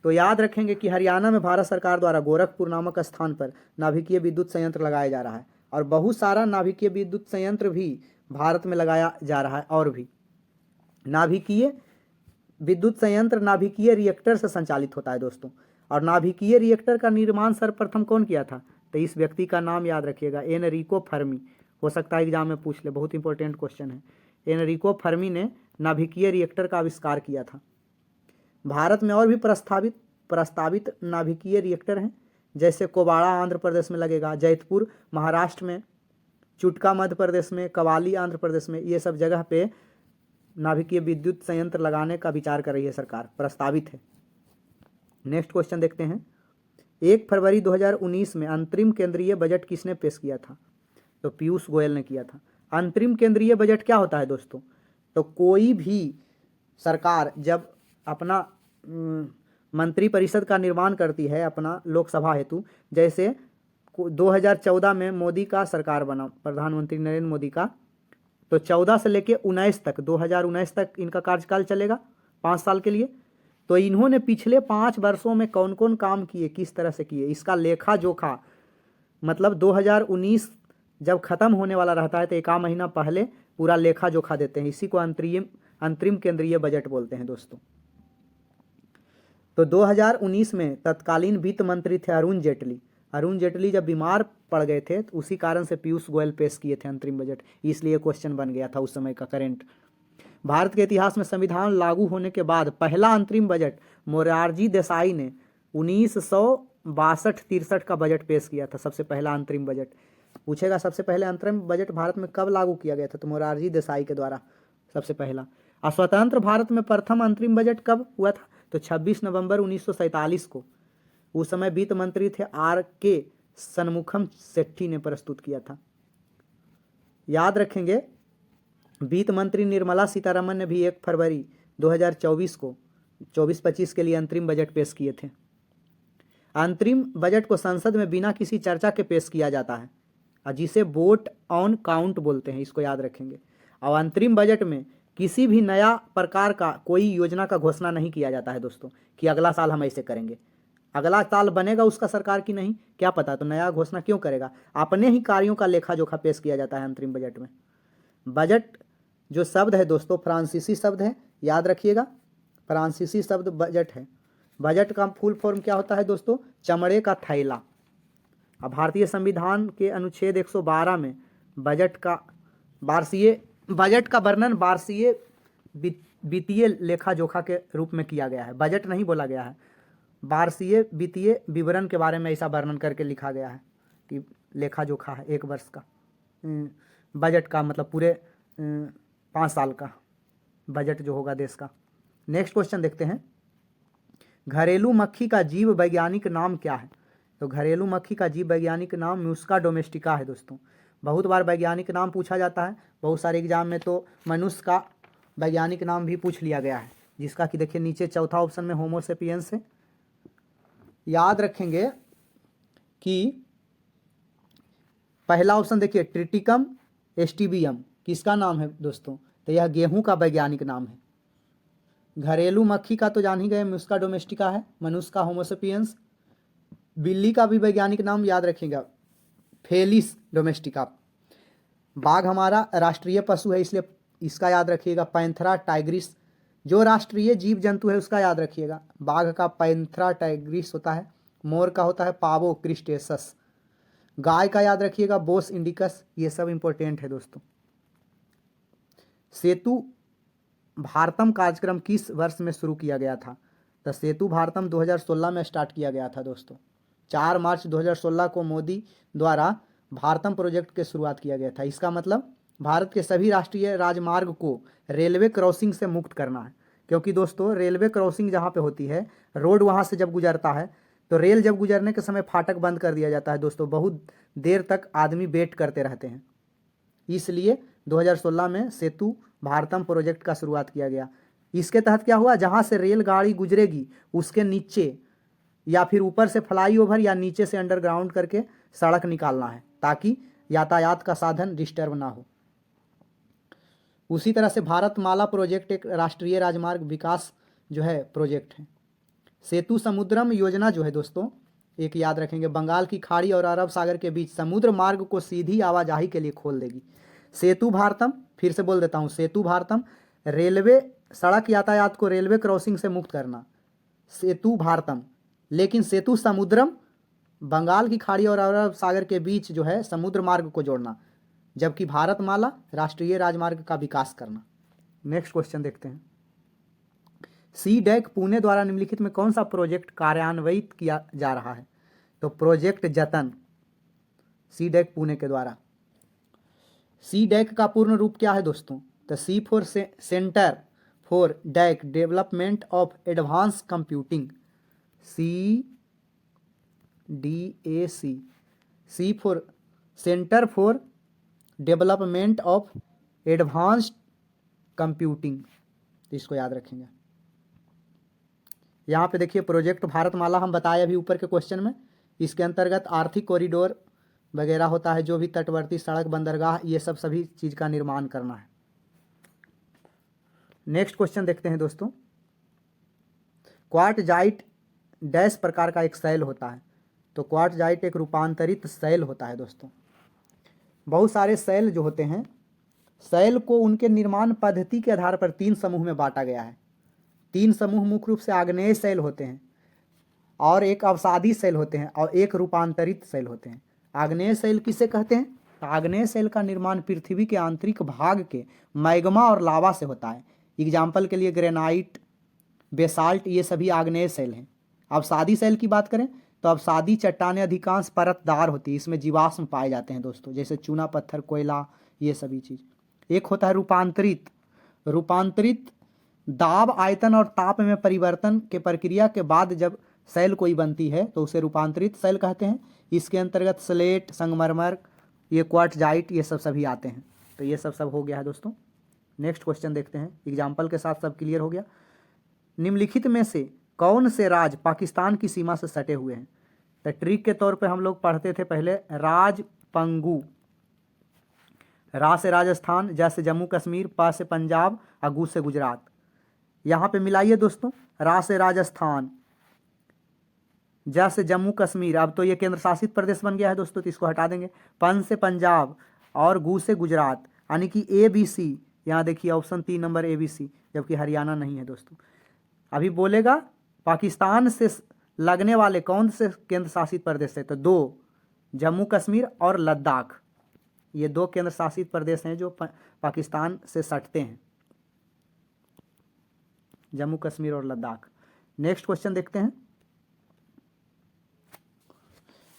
तो याद रखेंगे कि हरियाणा में भारत सरकार द्वारा गोरखपुर नामक स्थान पर नाभिकीय विद्युत संयंत्र लगाया जा रहा है, और बहुत सारा नाभिकीय विद्युत संयंत्र भी भारत में लगाया जा रहा है। और भी नाभिकीय विद्युत संयंत्र नाभिकीय रिएक्टर से संचालित होता है दोस्तों। और नाभिकीय रिएक्टर का निर्माण सर्वप्रथम कौन किया था? तो इस व्यक्ति का नाम याद रखिएगा, एनरिको फर्मी। हो सकता है एग्जाम में पूछ ले, बहुत इंपॉर्टेंट क्वेश्चन है। एनरिको फर्मी ने नाभिकीय रिएक्टर का आविष्कार किया था। भारत में और भी प्रस्तावित नाभिकीय रिएक्टर हैं, जैसे कोबाड़ा आंध्र प्रदेश में लगेगा, जैतपुर महाराष्ट्र में, चुटका मध्य प्रदेश में, कवाली आंध्र प्रदेश में। ये सब जगह पे नाभिकीय विद्युत संयंत्र लगाने का विचार कर रही है सरकार, प्रस्तावित है। नेक्स्ट क्वेश्चन देखते हैं। 1 फरवरी 2019 में अंतरिम केंद्रीय बजट किसने पेश किया था? तो पीयूष गोयल ने किया था। अंतरिम केंद्रीय बजट क्या होता है दोस्तों? तो कोई भी सरकार जब अपना मंत्रिपरिषद का निर्माण करती है अपना लोकसभा हेतु, जैसे 2014 में मोदी का सरकार बना, प्रधानमंत्री नरेंद्र मोदी का, तो 14 से लेके 19 तक 2019 तक इनका कार्यकाल चलेगा 5 साल के लिए। तो इन्होंने पिछले 5 वर्षों में कौन कौन काम किए, किस तरह से किए, इसका लेखा जोखा, मतलब 2019 जब खत्म होने वाला रहता है तो 1 महीना पहले पूरा लेखा जोखा देते हैं। इसी को अंतरिम केंद्रीय बजट बोलते हैं दोस्तों। तो 2019 में तत्कालीन वित्त मंत्री थे अरुण जेटली जब बीमार पड़ गए थे तो उसी कारण से पीयूष गोयल पेश किए थे अंतरिम बजट, इसलिए क्वेश्चन बन गया था उस समय का करेंट। भारत के इतिहास में संविधान लागू होने के बाद पहला अंतरिम बजट मोरारजी देसाई ने 1962-63 का बजट पेश किया था। सबसे पहला अंतरिम बजट पूछेगा, सबसे पहले अंतरिम बजट भारत में कब लागू किया गया था? तो मोरारजी देसाई के द्वारा सबसे पहला। और स्वतंत्र भारत में प्रथम अंतरिम बजट कब हुआ था? तो 26 नवंबर 1947 को। उस समय वित्त मंत्री थे RK शनमुखम सेट्टी ने प्रस्तुत किया था। याद रखेंगे वित्त मंत्री निर्मला सीतारमण ने भी 1 फरवरी 2024 को 24-25 के लिए अंतरिम बजट पेश किए थे। अंतरिम बजट को संसद में बिना किसी चर्चा के पेश किया जाता है, जिसे वोट ऑन काउंट बोलते हैं, इसको याद रखेंगे। और अंतरिम बजट में किसी भी नया प्रकार का कोई योजना का घोषणा नहीं किया जाता है दोस्तों, कि अगला साल हम ऐसे करेंगे। अगला साल बनेगा उसका सरकार की नहीं, क्या पता, तो नया घोषणा क्यों करेगा? अपने ही कार्यों का लेखा जोखा पेश किया जाता है अंतरिम बजट में। बजट जो शब्द है दोस्तों फ्रांसीसी शब्द है, याद रखिएगा, फ्रांसीसी शब्द बजट है। बजट का फुल फॉर्म क्या होता है दोस्तों? चमड़े का थैला। अब भारतीय संविधान के अनुच्छेद 112 में बजट का वर्णन वार्षिक वित्तीय लेखा जोखा के रूप में किया गया है। बजट नहीं बोला गया है, वार्षिक वित्तीय विवरण के बारे में ऐसा वर्णन करके लिखा गया है कि लेखा जोखा है एक वर्ष का, बजट का मतलब पूरे 5 साल का बजट जो होगा देश का। नेक्स्ट क्वेश्चन देखते हैं, घरेलू मक्खी का जीव वैज्ञानिक नाम क्या है? तो घरेलू मक्खी का जीव वैज्ञानिक नाम म्यूस्का डोमेस्टिका है दोस्तों। बहुत बार वैज्ञानिक नाम पूछा जाता है, बहुत सारे एग्जाम में तो मनुष्य का वैज्ञानिक नाम भी पूछ लिया गया है, जिसका कि देखिए नीचे चौथा ऑप्शन में होमो सेपियंस है। याद रखेंगे कि पहला ऑप्शन देखिए ट्रिटिकम एस्टिबियम किसका नाम है दोस्तों? तो यह गेहूं का वैज्ञानिक नाम है। घरेलू मक्खी का तो जान ही गए म्यूस्का डोमेस्टिका है, मनुष्य का होमो सेपियंस। बिल्ली का भी वैज्ञानिक नाम याद रखिएगा फेलिस डोमेस्टिका। बाघ हमारा राष्ट्रीय पशु है, इसलिए इसका याद रखिएगा पैंथेरा टाइग्रिस। जो राष्ट्रीय जीव जंतु है उसका याद रखिएगा, बाघ का पैंथेरा टाइग्रिस होता है, मोर का होता है पावो क्रिस्टेसस, गाय का याद रखिएगा बोस इंडिकस। ये सब इंपॉर्टेंट है दोस्तों। सेतु भारतम कार्यक्रम किस वर्ष में शुरू किया गया था? तो सेतु भारतम 2016 में स्टार्ट किया गया था दोस्तों। 4 मार्च 2016 को मोदी द्वारा भारतम प्रोजेक्ट की शुरुआत किया गया था। इसका मतलब भारत के सभी राष्ट्रीय राजमार्ग को रेलवे क्रॉसिंग से मुक्त करना है, क्योंकि दोस्तों रेलवे क्रॉसिंग जहाँ पे होती है, रोड वहाँ से जब गुजरता है तो रेल जब गुजरने के समय फाटक बंद कर दिया जाता है दोस्तों, बहुत देर तक आदमी वेट करते रहते हैं। इसलिए 2016 में सेतु भारतम प्रोजेक्ट का शुरुआत किया गया। इसके तहत क्या हुआ, जहाँ से रेलगाड़ी गुजरेगी उसके नीचे या फिर ऊपर से फ्लाईओवर या नीचे से अंडरग्राउंड करके सड़क निकालना है, ताकि यातायात का साधन डिस्टर्ब ना हो। उसी तरह से भारतमाला प्रोजेक्ट एक राष्ट्रीय राजमार्ग विकास जो है प्रोजेक्ट है। सेतु समुद्रम योजना जो है दोस्तों, एक याद रखेंगे, बंगाल की खाड़ी और अरब सागर के बीच समुद्र मार्ग को सीधी आवाजाही के लिए खोल देगी। सेतु भारतम, फिर से बोल देता हूँ, सेतु भारतम रेलवे सड़क यातायात को रेलवे क्रॉसिंग से मुक्त करना, सेतु भारतम। लेकिन सेतु समुद्रम बंगाल की खाड़ी और अरब सागर के बीच जो है समुद्र मार्ग को जोड़ना, जबकि भारतमाला राष्ट्रीय राजमार्ग का विकास करना। नेक्स्ट क्वेश्चन देखते हैं, सीडैक पुणे द्वारा निम्नलिखित में कौन सा प्रोजेक्ट कार्यान्वित किया जा रहा है? तो प्रोजेक्ट जतन, सीडैक पुणे के द्वारा। सीडैक का पूर्ण रूप क्या है दोस्तों? तो C for center for DAC development of advance computing, CDAC, C for center for development of advanced computing, इसको याद रखेंगे। यहाँ पे देखिए प्रोजेक्ट भारतमाला हम बताए अभी ऊपर के क्वेश्चन में, इसके अंतर्गत आर्थिक कॉरिडोर वगैरह होता है, जो भी तटवर्ती सड़क बंदरगाह, ये सब सभी चीज़ का निर्माण करना है। नेक्स्ट क्वेश्चन देखते हैं दोस्तों, क्वार्टजाइट डैश प्रकार का एक सेल होता है? तो क्वार्टजाइट एक रूपांतरित सेल होता है दोस्तों। बहुत सारे सेल जो होते हैं, सेल को उनके निर्माण पद्धति के आधार पर 3 समूह में बांटा गया है। 3 समूह मुख्य रूप से आग्नेय सेल होते हैं, और एक अवसादी सेल होते हैं, और एक रूपांतरित सेल होते हैं। आग्नेय सेल किसे कहते हैं? तो आग्नेय सेल का निर्माण पृथ्वी के आंतरिक भाग के मैग्मा और लावा से होता है। एग्जाम्पल के लिए ग्रेनाइट, बेसाल्ट, ये सभी आग्नेय सेल हैं। अवसादी सेल की बात करें तो अवसादी चट्टानें अधिकांश परतदार होती है, इसमें जीवाश्म पाए जाते हैं दोस्तों, जैसे चूना पत्थर, कोयला, ये सभी चीज़। एक होता है रूपांतरित। रूपांतरित दाब, आयतन और ताप में परिवर्तन के प्रक्रिया के बाद जब सेल कोई बनती है तो उसे रूपांतरित सेल कहते हैं। इसके अंतर्गत स्लेट, संगमरमर, ये क्वार्टजाइट, ये सब सभी आते हैं। तो ये सब हो गया है दोस्तों। नेक्स्ट क्वेश्चन देखते हैं, एग्जाम्पल के साथ सब क्लियर हो गया। निम्नलिखित में से कौन से राज्य पाकिस्तान की सीमा से सटे हुए हैं? तो ट्रिक के तौर पे हम लोग पढ़ते थे पहले, राज पंगू, रा से राजस्थान, ज से जम्मू कश्मीर, प से पंजाब, और गू से गुजरात। यहाँ पे मिलाइए दोस्तों, रा से राजस्थान, ज से जम्मू कश्मीर, अब तो ये केंद्र शासित प्रदेश बन गया है दोस्तों, तो इसको हटा देंगे। पन से पंजाब और गू से गुजरात, यानी कि ABC। यहाँ देखिए ऑप्शन 3 नंबर ABC, जबकि हरियाणा नहीं है दोस्तों। अभी बोलेगा पाकिस्तान से लगने वाले कौन से केंद्र शासित प्रदेश है? तो 2, जम्मू कश्मीर और लद्दाख, ये 2 केंद्र शासित प्रदेश हैं जो पाकिस्तान से सटते हैं, जम्मू कश्मीर और लद्दाख। नेक्स्ट क्वेश्चन देखते हैं।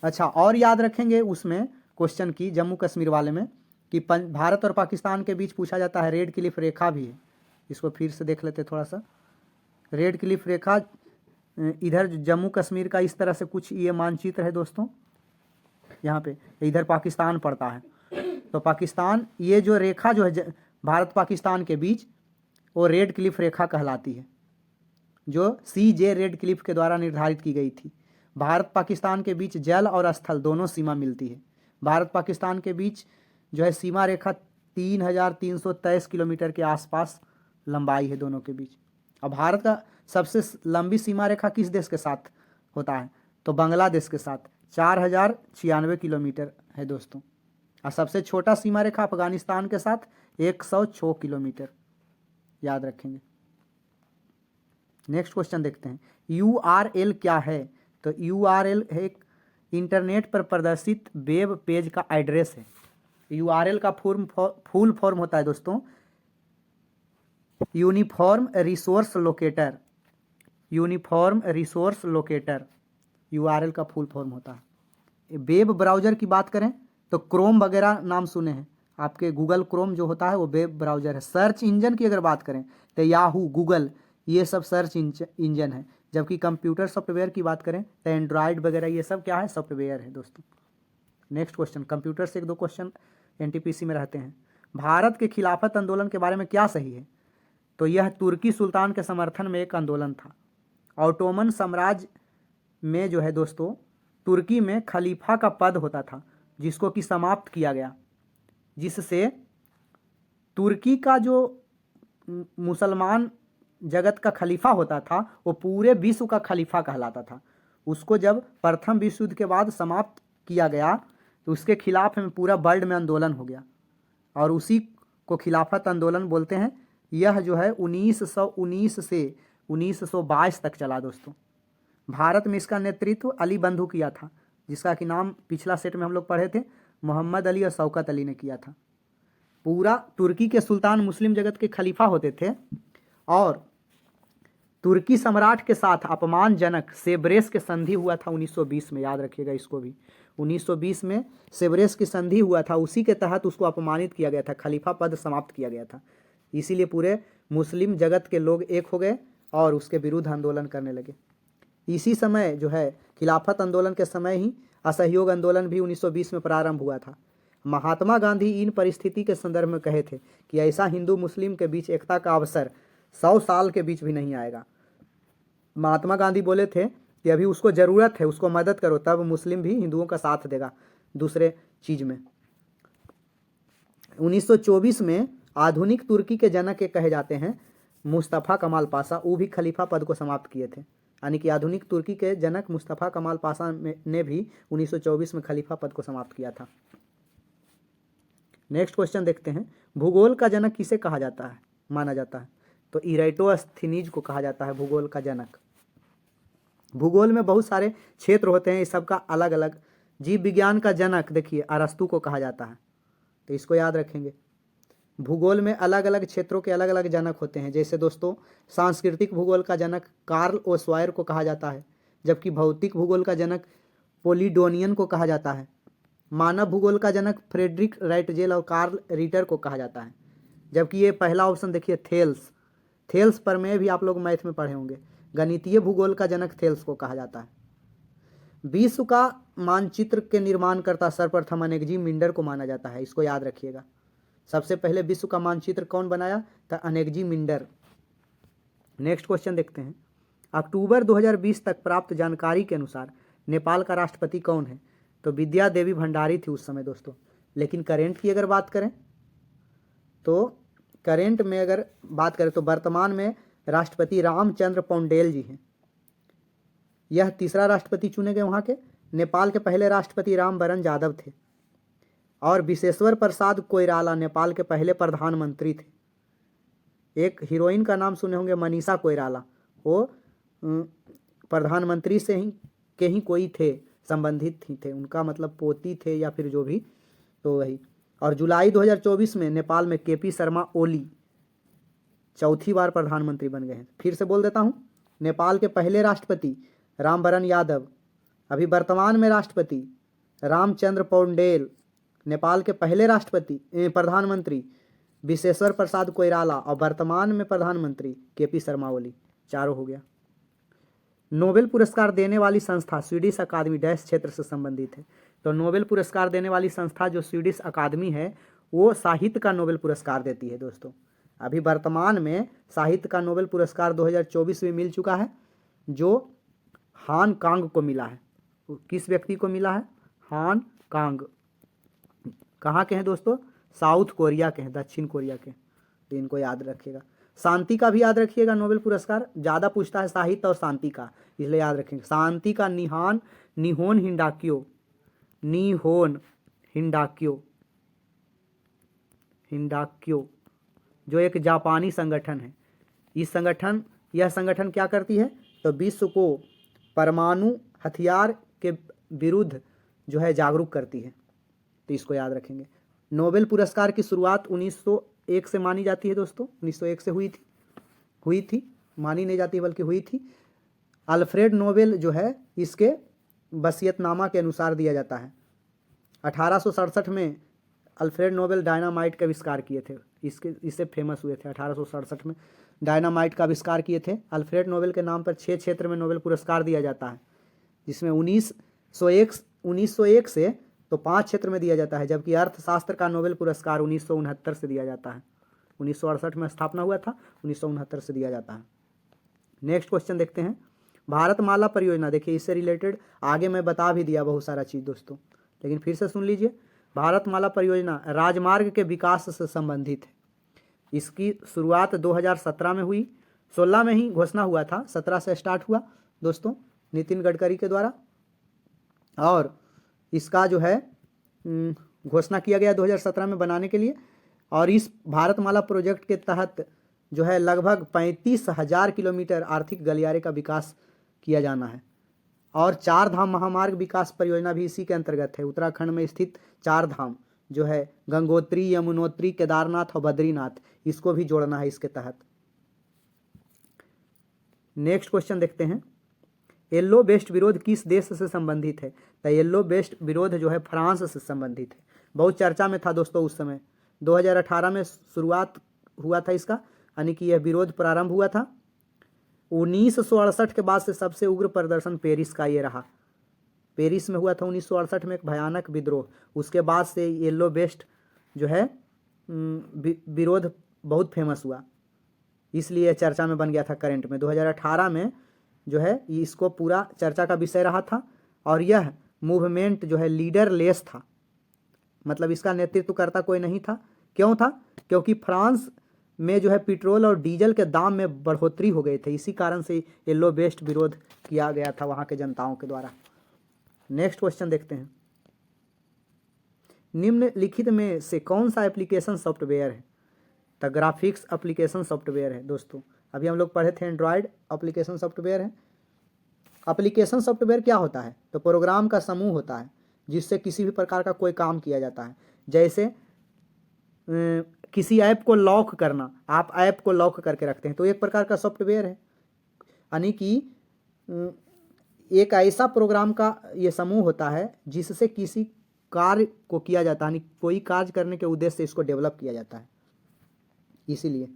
अच्छा, और याद रखेंगे उसमें क्वेश्चन की, जम्मू कश्मीर वाले में, कि भारत और पाकिस्तान के बीच पूछा जाता है रेड क्लिफ रेखा भी है। इसको फिर से देख लेते थोड़ा सा। रेड क्लिफ रेखा इधर जम्मू कश्मीर का इस तरह से कुछ ये मानचित्र है दोस्तों, यहाँ पे इधर पाकिस्तान पड़ता है। तो पाकिस्तान, ये जो रेखा जो है भारत पाकिस्तान के बीच, वो रेड क्लिफ रेखा कहलाती है, जो CJ रेड क्लिफ के द्वारा निर्धारित की गई थी। भारत पाकिस्तान के बीच जल और स्थल दोनों सीमा मिलती है। भारत पाकिस्तान के बीच जो है सीमा रेखा 3323 किलोमीटर के आसपास लंबाई है दोनों के बीच। अब भारत का सबसे लंबी सीमा रेखा किस देश के साथ होता है? तो बांग्लादेश के साथ 4096 किलोमीटर है दोस्तों। और सबसे छोटा सीमा रेखा अफगानिस्तान के साथ 106 किलोमीटर, याद रखेंगे। नेक्स्ट क्वेश्चन देखते हैं। URL क्या है? तो URL एक इंटरनेट पर प्रदर्शित वेब पेज का एड्रेस है। URL का फुल फॉर्म होता है दोस्तों uniform resource locator. Uniform resource locator URL का फुल फॉर्म होता है। वेब ब्राउज़र की बात करें तो क्रोम वगैरह नाम सुने हैं आपके, गूगल क्रोम जो होता है वो वेब ब्राउज़र है। सर्च इंजन की अगर बात करें तो याहू, गूगल, ये सब सर्च इंजन है। जबकि कंप्यूटर सॉफ्टवेयर की बात करें तो एंड्रॉयड वगैरह ये सब क्या है? सॉफ्टवेयर है दोस्तों। नेक्स्ट क्वेश्चन, कंप्यूटर से 1-2 क्वेश्चन NTPC में रहते हैं। भारत के खिलाफत आंदोलन के बारे में क्या सही है? तो यह तुर्की सुल्तान के समर्थन में एक आंदोलन था। ऑटोमन साम्राज्य में जो है दोस्तों, तुर्की में खलीफा का पद होता था जिसको कि समाप्त किया गया, जिससे तुर्की का जो मुसलमान जगत का खलीफा होता था वो पूरे विश्व का खलीफा कहलाता था। उसको जब प्रथम विश्व युद्ध के बाद समाप्त किया गया तो उसके खिलाफ में पूरा वर्ल्ड में आंदोलन हो गया और उसी को खिलाफत आंदोलन बोलते हैं। यह जो है 1919 से 1922 तक चला दोस्तों। भारत में इसका नेतृत्व अली बंधु किया था, जिसका कि नाम पिछला सेट में हम लोग पढ़े थे, मोहम्मद अली और शौकत अली ने किया था। पूरा तुर्की के सुल्तान मुस्लिम जगत के खलीफा होते थे और तुर्की सम्राट के साथ अपमानजनक सेब्रेस के संधि हुआ था 1920 में, याद रखिएगा इसको भी। 1920 में सेब्रेस की संधि हुआ था, उसी के तहत उसको अपमानित किया गया था, खलीफा पद समाप्त किया गया था। इसीलिए पूरे मुस्लिम जगत के लोग एक हो गए और उसके विरुद्ध आंदोलन करने लगे। इसी समय जो है खिलाफत आंदोलन के समय ही असहयोग आंदोलन भी 1920 में प्रारंभ हुआ था। महात्मा गांधी इन परिस्थिति के संदर्भ में कहे थे कि ऐसा हिंदू मुस्लिम के बीच एकता का अवसर 100 साल के बीच भी नहीं आएगा। महात्मा गांधी बोले थे कि अभी उसको ज़रूरत है, उसको मदद करो, तब मुस्लिम भी हिंदुओं का साथ देगा दूसरे चीज़ में। 1924 में आधुनिक तुर्की के जनक के कहे जाते हैं मुस्तफ़ा कमाल पाशा, वो भी खलीफा पद को समाप्त किए थे। यानी कि आधुनिक तुर्की के जनक मुस्तफ़ा कमाल पाशा ने भी 1924 में खलीफा पद को समाप्त किया था। नेक्स्ट क्वेश्चन देखते हैं। भूगोल का जनक किसे कहा जाता है, माना जाता है? तो इरेटोस्थनीज को कहा जाता है भूगोल का जनक। भूगोल में बहुत सारे क्षेत्र होते हैं, इस सब का अलग अलग। जीव विज्ञान का जनक देखिए अरस्तु को कहा जाता है, तो इसको याद रखेंगे। भूगोल में अलग अलग क्षेत्रों के अलग अलग जनक होते हैं। जैसे दोस्तों सांस्कृतिक भूगोल का जनक कार्ल ओस्वायर को कहा जाता है, जबकि भौतिक भूगोल का जनक पोलिडोनियन को कहा जाता है। मानव भूगोल का जनक फ्रेडरिक राइटजेल और कार्ल रिटर को कहा जाता है। जबकि ये पहला ऑप्शन देखिए थेल्स पर में भी आप लोग मैथ में पढ़े होंगे। गणितीय भूगोल का जनक थेल्स को कहा जाता है। विश्व का मानचित्र के निर्माणकर्ता सर्वप्रथम अनेकजी मिंडर को माना जाता है, इसको याद रखिएगा। सबसे पहले विश्व का मानचित्र कौन बनाया था? अनेकजी मिंडर। नेक्स्ट क्वेश्चन देखते हैं। अक्टूबर 2020 तक प्राप्त जानकारी के अनुसार नेपाल का राष्ट्रपति कौन है? तो विद्या देवी भंडारी थी उस समय दोस्तों। लेकिन करेंट की अगर बात करें तो करेंट में अगर बात करें तो वर्तमान में राष्ट्रपति रामचंद्र पौंडेल जी हैं। यह तीसरा राष्ट्रपति चुने गए वहाँ के। नेपाल के पहले राष्ट्रपति रामवरण यादव थे और विश्वेश्वर प्रसाद कोइराला नेपाल के पहले प्रधानमंत्री थे। एक हीरोइन का नाम सुने होंगे मनीषा कोइराला, वो प्रधानमंत्री से ही कोई थे संबंधित ही थे, उनका मतलब पोती थे या फिर जो भी, तो वही। और जुलाई 2024 में नेपाल में केपी शर्मा ओली चौथी बार प्रधानमंत्री बन गए हैं। फिर से बोल देता हूँ, नेपाल के पहले राष्ट्रपति रामवरण यादव, अभी वर्तमान में राष्ट्रपति रामचंद्र पौंडेल, नेपाल के पहले राष्ट्रपति प्रधानमंत्री विशेश्वर प्रसाद कोइराला और वर्तमान में प्रधानमंत्री केपी शर्मा ओली, चारों हो गया। नोबेल पुरस्कार देने वाली संस्था स्वीडिश अकादमी डैश क्षेत्र से संबंधित है। तो नोबेल पुरस्कार देने वाली संस्था जो स्वीडिश अकादमी है वो साहित्य का नोबेल पुरस्कार देती है दोस्तों। अभी वर्तमान में साहित्य का नोबेल पुरस्कार 2024 में मिल चुका है, जो हान कांग को मिला है। किस व्यक्ति को मिला है? हान कांग। कहाँ के हैं दोस्तों? साउथ कोरिया के हैं, दक्षिण कोरिया के। तो इनको याद रखिएगा। शांति का भी याद रखिएगा, नोबेल पुरस्कार ज़्यादा पूछता है साहित्य और शांति का, इसलिए याद रखेंगे। शांति का निहोन हिंडाक्यो जो एक जापानी संगठन है। यह संगठन क्या करती है? तो विश्व को परमाणु हथियार के विरुद्ध जो है जागरूक करती है, तो इसको याद रखेंगे। नोबेल पुरस्कार की शुरुआत 1901 से मानी जाती है दोस्तों, 1901 से हुई थी, मानी नहीं जाती बल्कि हुई थी। अल्फ्रेड नोबेल जो है इसके वसीयतनामा के अनुसार दिया जाता है। 1867 में अल्फ्रेड नोबेल डायनामाइट का आविष्कार किए थे, इससे फेमस हुए थे। 1867 में डायनामाइट का आविष्कार किए थे। अल्फ्रेड नोबेल के नाम पर 6 क्षेत्र में नोबेल पुरस्कार दिया जाता है, जिसमें 1901 से तो 5 क्षेत्र में दिया जाता है, जबकि अर्थशास्त्र का नोबेल पुरस्कार 1969 से दिया जाता है। 1968 में स्थापना हुआ था, 1969 से दिया जाता है। नेक्स्ट क्वेश्चन देखते हैं। भारतमाला परियोजना, देखिए इससे रिलेटेड आगे मैं बता भी दिया बहुत सारा चीज़ दोस्तों, लेकिन फिर से सुन लीजिए। भारतमाला परियोजना राजमार्ग के विकास से संबंधित है। इसकी शुरुआत 2017 में हुई, 16 में ही घोषणा हुआ था, 17 से स्टार्ट हुआ दोस्तों नितिन गडकरी के द्वारा, और इसका जो है घोषणा किया गया 2017 में बनाने के लिए। और इस भारतमाला प्रोजेक्ट के तहत जो है लगभग 35,000 किलोमीटर आर्थिक गलियारे का विकास किया जाना है। और 4 धाम महामार्ग विकास परियोजना भी इसी के अंतर्गत है। उत्तराखंड में स्थित 4 धाम जो है गंगोत्री, यमुनोत्री, केदारनाथ और बद्रीनाथ, इसको भी जोड़ना है इसके तहत। नेक्स्ट क्वेश्चन देखते हैं। येलो वेस्ट विरोध किस देश से संबंधित है? तो येलो वेस्ट विरोध जो है फ्रांस से संबंधित है। बहुत चर्चा में था दोस्तों उस समय। 2018 में शुरुआत हुआ था इसका, यानी कि यह विरोध प्रारंभ हुआ था। 1968 के बाद से सबसे उग्र प्रदर्शन पेरिस का ये रहा। पेरिस में हुआ था 1968 में एक भयानक विद्रोह। उसके बाद से येलो वेस्ट जो है विरोध बहुत फेमस हुआ, इसलिए चर्चा में बन गया था करंट में। 2018 में जो है इसको पूरा चर्चा का विषय रहा था। और यह मूवमेंट जो है लीडरलेस था, मतलब इसका नेतृत्वकर्ता कोई नहीं था। क्यों था? क्योंकि फ्रांस में जो है पेट्रोल और डीजल के दाम में बढ़ोतरी हो गए थे, इसी कारण से येलो वेस्ट विरोध किया गया था वहाँ के जनताओं के द्वारा। नेक्स्ट क्वेश्चन देखते हैं। निम्नलिखित में से कौन सा एप्लीकेशन सॉफ्टवेयर है? तो ग्राफिक्स एप्लीकेशन सॉफ्टवेयर है दोस्तों। अभी हम लोग पढ़े थे एंड्रॉयड एप्लीकेशन सॉफ्टवेयर है। एप्लीकेशन सॉफ्टवेयर क्या होता है? तो प्रोग्राम का समूह होता है जिससे किसी भी प्रकार का कोई काम किया जाता है। जैसे किसी ऐप को लॉक करना, आप ऐप को लॉक करके रखते हैं तो एक प्रकार का सॉफ्टवेयर है। यानी कि एक ऐसा प्रोग्राम का ये समूह होता है जिससे किसी कार्य को किया जाता है, यानी कोई कार्य करने के उद्देश्य से इसको डेवलप किया जाता है, इसीलिए।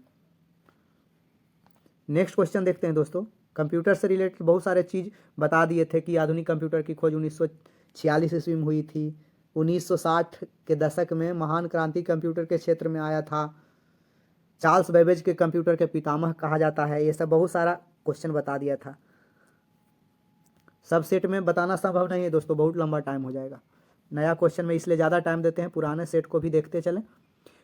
नेक्स्ट क्वेश्चन देखते हैं दोस्तों। कंप्यूटर से रिलेटेड बहुत सारे चीज़ बता दिए थे कि आधुनिक कंप्यूटर की खोज 1946 ईस्वी में हुई थी। 1960 के दशक में महान क्रांति कंप्यूटर के क्षेत्र में आया था। चार्ल्स बेबेज के कंप्यूटर के पितामह कहा जाता है। ये सब बहुत सारा क्वेश्चन बता दिया था। सब सेट में बताना संभव नहीं है दोस्तों, बहुत लंबा टाइम हो जाएगा। नया क्वेश्चन में इसलिए ज़्यादा टाइम देते हैं, पुराने सेट को भी देखते चलें।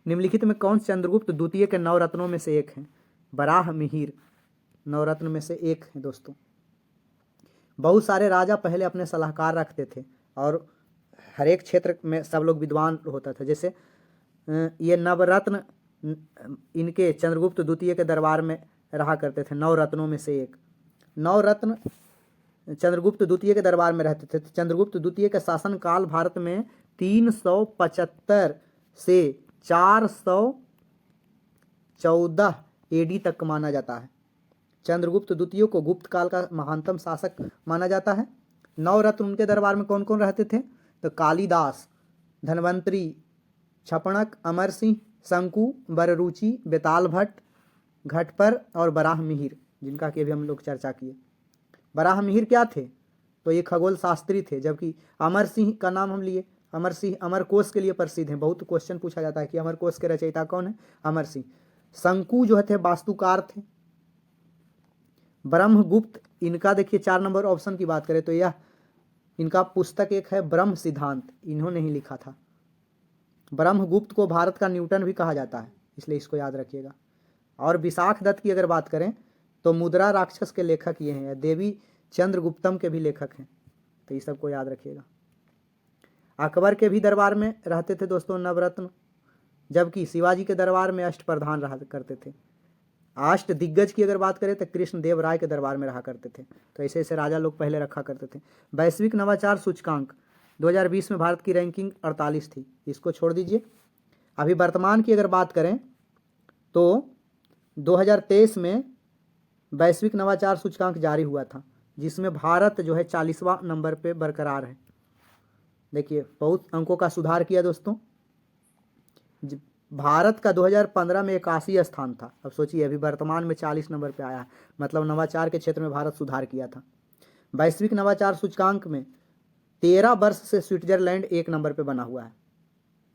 निम्नलिखित में कौन चंद्रगुप्त द्वितीय के 9 रत्नों में से एक हैं? बराह मिहिर 9 रत्न में से एक है दोस्तों। बहुत सारे राजा पहले अपने सलाहकार रखते थे और हर एक क्षेत्र में सब लोग विद्वान होता था। जैसे ये नवरत्न इनके चंद्रगुप्त द्वितीय के दरबार में रहा करते थे, 9 रत्नों में से एक। 9 रत्न चंद्रगुप्त द्वितीय के दरबार में रहते थे। चंद्रगुप्त द्वितीय का शासनकाल भारत में 375 से 414 एडी तक माना जाता है। चंद्रगुप्त द्वितीय को गुप्त काल का महानतम शासक माना जाता है। नवरत्न उनके दरबार में कौन कौन रहते थे? तो कालिदास, धन्वंतरी, छपणक, अमर सिंह, शंकु, बररुचि, बेताल भट्ट, घटपर और बराह मिहिर, जिनका कि अभी हम लोग चर्चा किए। बराह मिहिर क्या थे? तो ये खगोल शास्त्री थे। जबकि अमर सिंह का नाम हम लिए, अमर सिंह अमरकोश के लिए प्रसिद्ध हैं। बहुत क्वेश्चन पूछा जाता है कि अमरकोश के रचयिता कौन है? अमर सिंह। शंकु जो थे वास्तुकार थे। ब्रह्मगुप्त, इनका देखिए 4 नंबर ऑप्शन की बात करें तो यह इनका पुस्तक एक है ब्रह्म सिद्धांत, इन्होंने ही लिखा था। ब्रह्मगुप्त को भारत का न्यूटन भी कहा जाता है, इसलिए इसको याद रखिएगा। और विशाख दत्त की अगर बात करें तो मुद्रा राक्षस के लेखक ये हैं। देवी चंद्रगुप्तम के भी लेखक हैं, तो ये सबको याद रखिएगा। अकबर के भी दरबार में रहते थे दोस्तों नवरत्न, जबकि शिवाजी के दरबार में अष्टप्रधान रहा करते थे। अष्ट दिग्गज की अगर बात करें तो कृष्णदेव राय के दरबार में रहा करते थे। तो ऐसे ऐसे राजा लोग पहले रखा करते थे। वैश्विक नवाचार सूचकांक 2020 में भारत की रैंकिंग 48 थी, इसको छोड़ दीजिए। अभी वर्तमान की अगर बात करें तो 2023 में वैश्विक नवाचार सूचकांक जारी हुआ था, जिसमें भारत जो है 40वां नंबर पे बरकरार है। देखिए बहुत अंकों का सुधार किया दोस्तों। भारत का 2015 में 81 स्थान था, अब सोचिए अभी वर्तमान में 40 नंबर पे आया है, मतलब नवाचार के क्षेत्र में भारत सुधार किया था। वैश्विक नवाचार सूचकांक में 13 वर्ष से स्विट्जरलैंड 1 नंबर पे बना हुआ है।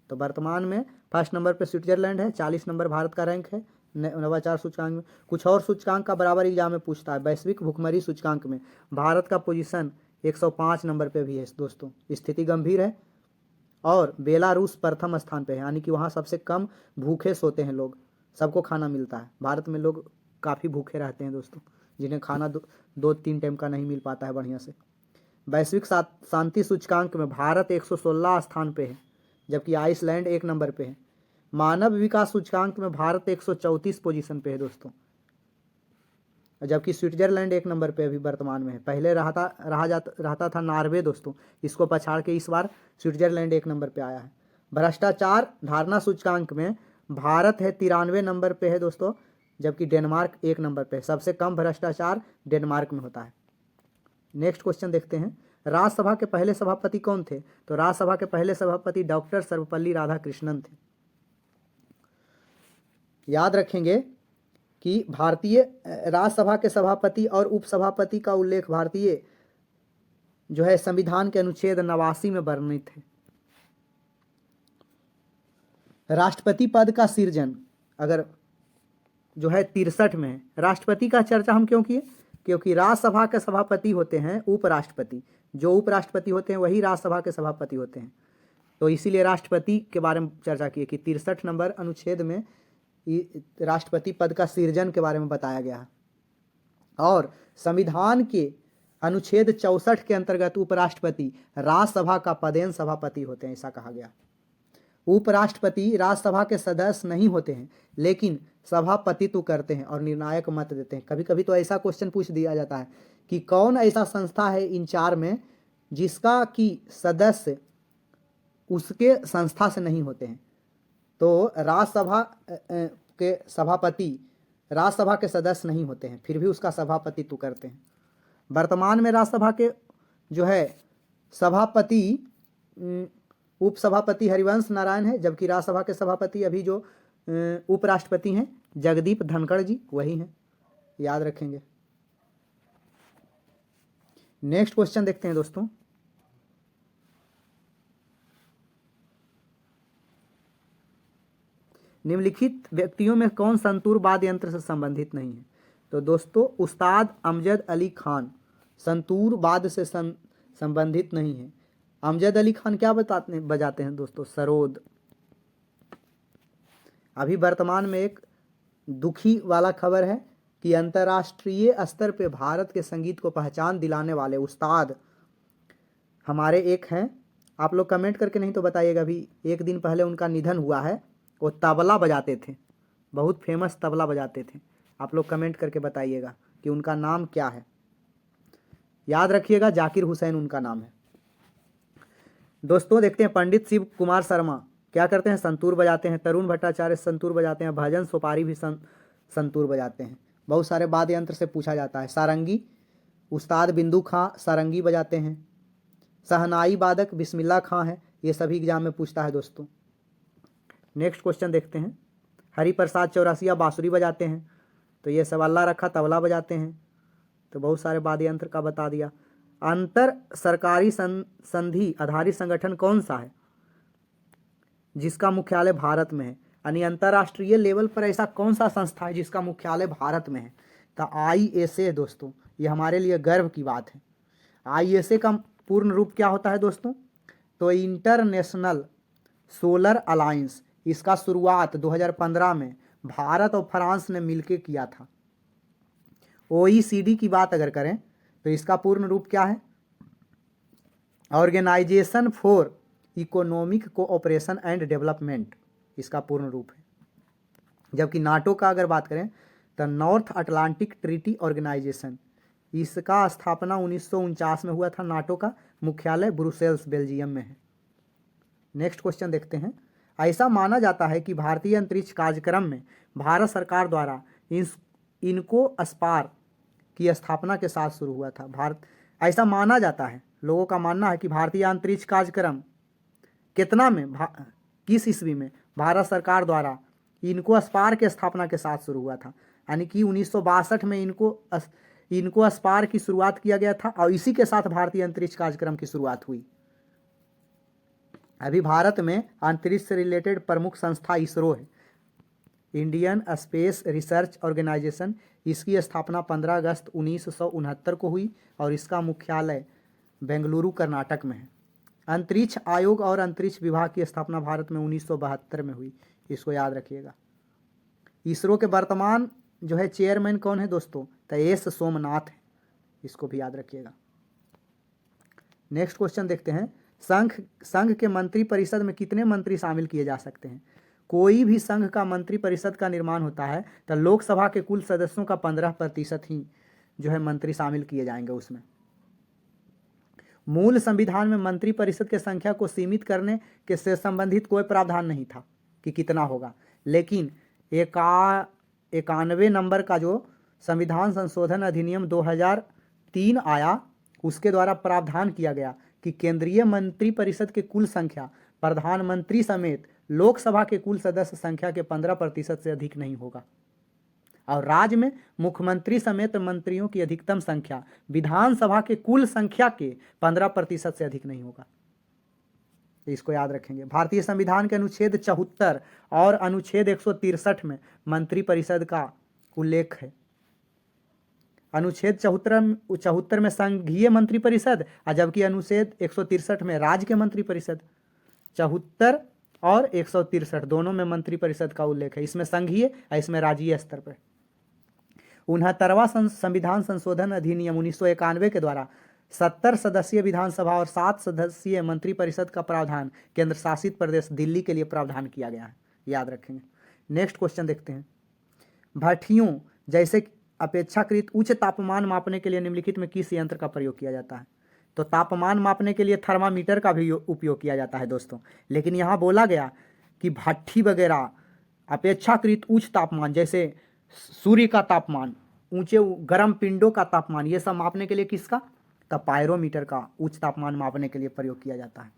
तो वर्तमान में फर्स्ट नंबर पे स्विट्जरलैंड है, 40 नंबर भारत का रैंक है नवाचार सूचकांक में। कुछ और सूचकांक का बराबर एग्जाम में पूछता है। वैश्विक भुखमरी सूचकांक में भारत का पोजीशन 105 नंबर पे भी है दोस्तों, स्थिति गंभीर है। और बेलारूस प्रथम स्थान पे है, यानी कि वहाँ सबसे कम भूखे सोते हैं लोग, सबको खाना मिलता है। भारत में लोग काफ़ी भूखे रहते हैं दोस्तों, जिन्हें खाना 2-3 टाइम का नहीं मिल पाता है बढ़िया से। वैश्विक शांति सूचकांक में भारत 116 स्थान पे है, जबकि आइसलैंड 1 नंबर पे है। मानव विकास सूचकांक में भारत 134 पोजीशन पे है दोस्तों, जबकि स्विट्जरलैंड 1 नंबर पे अभी वर्तमान में है। पहले रहता था नॉर्वे दोस्तों, इसको पछाड़ के इस बार स्विट्जरलैंड 1 नंबर पे आया है। भ्रष्टाचार धारणा सूचकांक में भारत है 93 नंबर पे है दोस्तों, जबकि डेनमार्क 1 नंबर पे है। सबसे कम भ्रष्टाचार डेनमार्क में होता है। नेक्स्ट क्वेश्चन देखते हैं। राज्यसभा के पहले सभापति कौन थे? तो राज्यसभा के पहले सभापति डॉक्टर सर्वपल्ली राधाकृष्णन थे। याद रखेंगे कि भारतीय राज्यसभा के सभापति और उपसभापति का उल्लेख भारतीय जो है संविधान के अनुच्छेद 89 में वर्णित है। राष्ट्रपति पद का सृजन अगर जो है 63 में है। राष्ट्रपति का चर्चा हम क्यों किए? क्योंकि राज्यसभा के सभापति होते हैं उपराष्ट्रपति, जो उपराष्ट्रपति होते हैं वही राज्यसभा के सभापति होते हैं। तो इसीलिए राष्ट्रपति के बारे में चर्चा की कि 63 नंबर अनुच्छेद में राष्ट्रपति पद का सृजन के बारे में बताया गया है। और संविधान के अनुच्छेद 64 के अंतर्गत उपराष्ट्रपति राज्यसभा का पदेन सभापति होते हैं, ऐसा कहा गया। उपराष्ट्रपति राज्यसभा के सदस्य नहीं होते हैं, लेकिन सभापतित्व करते हैं और निर्णायक मत देते हैं। कभी कभी तो ऐसा क्वेश्चन पूछ दिया जाता है कि कौन ऐसा संस्था है इन 4 में जिसका कि सदस्य उसके संस्था से नहीं होते हैं? तो राज्यसभा के सभापति राज्यसभा के सदस्य नहीं होते हैं, फिर भी उसका सभापतित्व करते हैं। वर्तमान में राज्यसभा के जो है सभापति उपसभापति हरिवंश नारायण है, जबकि राज्यसभा के सभापति अभी जो उपराष्ट्रपति हैं जगदीप धनखड़ जी वही हैं, याद रखेंगे। नेक्स्ट क्वेश्चन देखते हैं दोस्तों। निम्नलिखित व्यक्तियों में कौन संतूर वाद्य यंत्र से संबंधित नहीं है? तो दोस्तों उस्ताद अमजद अली खान संतूर वाद्य से संबंधित नहीं है। अमजद अली खान क्या बजाते हैं दोस्तों? सरोद। अभी वर्तमान में एक दुखी वाला खबर है कि अंतर्राष्ट्रीय स्तर पे भारत के संगीत को पहचान दिलाने वाले उस्ताद हमारे एक हैं, आप लोग कमेंट करके नहीं तो बताइएगा। अभी 1 दिन पहले उनका निधन हुआ है। वो तबला बजाते थे, बहुत फेमस तबला बजाते थे। आप लोग कमेंट करके बताइएगा कि उनका नाम क्या है। याद रखिएगा, जाकिर हुसैन उनका नाम है। दोस्तों देखते हैं पंडित शिव कुमार शर्मा क्या करते हैं, संतूर बजाते हैं। तरुण भट्टाचार्य संतूर बजाते हैं। भजन सोपारी भी संतूर बजाते हैं। बहुत सारे वाद्य यंत्र से पूछा जाता है। सारंगी उस्ताद बिंदु खां सारंगी बजाते हैं। सहनाई वादक बिस्मिल्लाह खां है। ये सभी एग्जाम में पूछता है दोस्तों। नेक्स्ट क्वेश्चन देखते हैं। हरिप्रसाद चौरसिया बांसुरी बजाते हैं। तो ये सवाला रखा तबला बजाते हैं। तो बहुत सारे वाद्य यंत्र का बता दिया। अंतर सरकारी संधि आधारित संगठन कौन सा है जिसका मुख्यालय भारत में है? यानी अंतर्राष्ट्रीय लेवल पर ऐसा कौन सा संस्था है जिसका मुख्यालय भारत में है? तो ISA दोस्तों, ये हमारे लिए गर्व की बात है। ISA का पूर्ण रूप क्या होता है दोस्तों? तो इंटरनेशनल सोलर अलायंस। इसका शुरुआत 2015 में भारत और फ्रांस ने मिलकर किया था। OECD की बात अगर करें तो इसका पूर्ण रूप क्या है? Organisation for economic cooperation and development इसका पूर्ण रूप है। जबकि नाटो का अगर बात करें तो नॉर्थ अटलांटिक ट्रीटी ऑर्गेनाइजेशन, इसका स्थापना 1949 में हुआ था। नाटो का मुख्यालय ब्रुसेल्स बेल्जियम में है। नेक्स्ट क्वेश्चन देखते हैं। ऐसा माना जाता है कि भारतीय अंतरिक्ष कार्यक्रम में भारत सरकार द्वारा इनको स्पार की स्थापना के साथ शुरू हुआ था। ऐसा माना जाता है, लोगों का मानना है कि भारतीय अंतरिक्ष कार्यक्रम कितना में किस ईस्वी में भारत सरकार द्वारा इनको स्पार के स्थापना के साथ शुरू हुआ था। यानी कि 1962 में इनको स्पार की शुरुआत किया गया था और इसी के साथ भारतीय अंतरिक्ष कार्यक्रम की शुरुआत हुई। अभी भारत में अंतरिक्ष से रिलेटेड प्रमुख संस्था इसरो है, इंडियन स्पेस रिसर्च ऑर्गेनाइजेशन। इसकी स्थापना 15 अगस्त 1969 को हुई और इसका मुख्यालय बेंगलुरु कर्नाटक में है। अंतरिक्ष आयोग और अंतरिक्ष विभाग की स्थापना भारत में 1972 में हुई, इसको याद रखिएगा। इसरो के वर्तमान जो है चेयरमैन कौन है दोस्तों? तो एस सोमनाथ है, इसको भी याद रखिएगा। नेक्स्ट क्वेश्चन देखते हैं। संघ के मंत्री परिषद में कितने मंत्री शामिल किए जा सकते हैं? कोई भी संघ का मंत्री परिषद का निर्माण होता है तो लोकसभा के कुल सदस्यों का 15% ही जो है मंत्री शामिल किए जाएंगे उसमें। मूल संविधान में मंत्री परिषद के संख्या को सीमित करने के से संबंधित कोई प्रावधान नहीं था कि कितना होगा, लेकिन 91 नंबर का जो संविधान संशोधन अधिनियम 2003 आया, उसके द्वारा प्रावधान किया गया कि केंद्रीय मंत्री परिषद के कुल संख्या प्रधानमंत्री समेत लोकसभा के कुल सदस्य संख्या के 15% से अधिक नहीं होगा और राज्य में मुख्यमंत्री समेत मंत्रियों की अधिकतम संख्या विधानसभा के कुल संख्या के 15% से अधिक नहीं होगा। इसको याद रखेंगे। भारतीय संविधान के अनुच्छेद 74 और अनुच्छेद 163 में मंत्री परिषद का उल्लेख है। अनुच्छेद 74 में संघीय मंत्री परिषद और जबकि अनुच्छेद 163 में राज्य के मंत्री परिषद। 74 और 163 दोनों में मंत्री परिषद का उल्लेख है, इसमें संघीय और इसमें राज्यीय स्तर पर। 69वां संविधान संशोधन अधिनियम 1991 के द्वारा 70 सदस्यीय विधानसभा और 7 सदस्यीय मंत्री परिषद का प्रावधान केंद्र शासित प्रदेश दिल्ली के लिए प्रावधान किया गया है, याद रखेंगे। नेक्स्ट क्वेश्चन देखते हैं। भट्ठियों जैसे अपेक्षाकृत उच्च तापमान मापने के लिए निम्नलिखित में किस यंत्र का प्रयोग किया जाता है? तो तापमान मापने के लिए थर्मामीटर का भी उपयोग किया जाता है दोस्तों, लेकिन यहाँ बोला गया कि भट्ठी वगैरह अपेक्षाकृत उच्च तापमान जैसे सूर्य का तापमान, ऊंचे गर्म पिंडों का तापमान, ये सब मापने के लिए किसका? तो पायरोमीटर का उच्च तापमान मापने के लिए प्रयोग किया जाता है।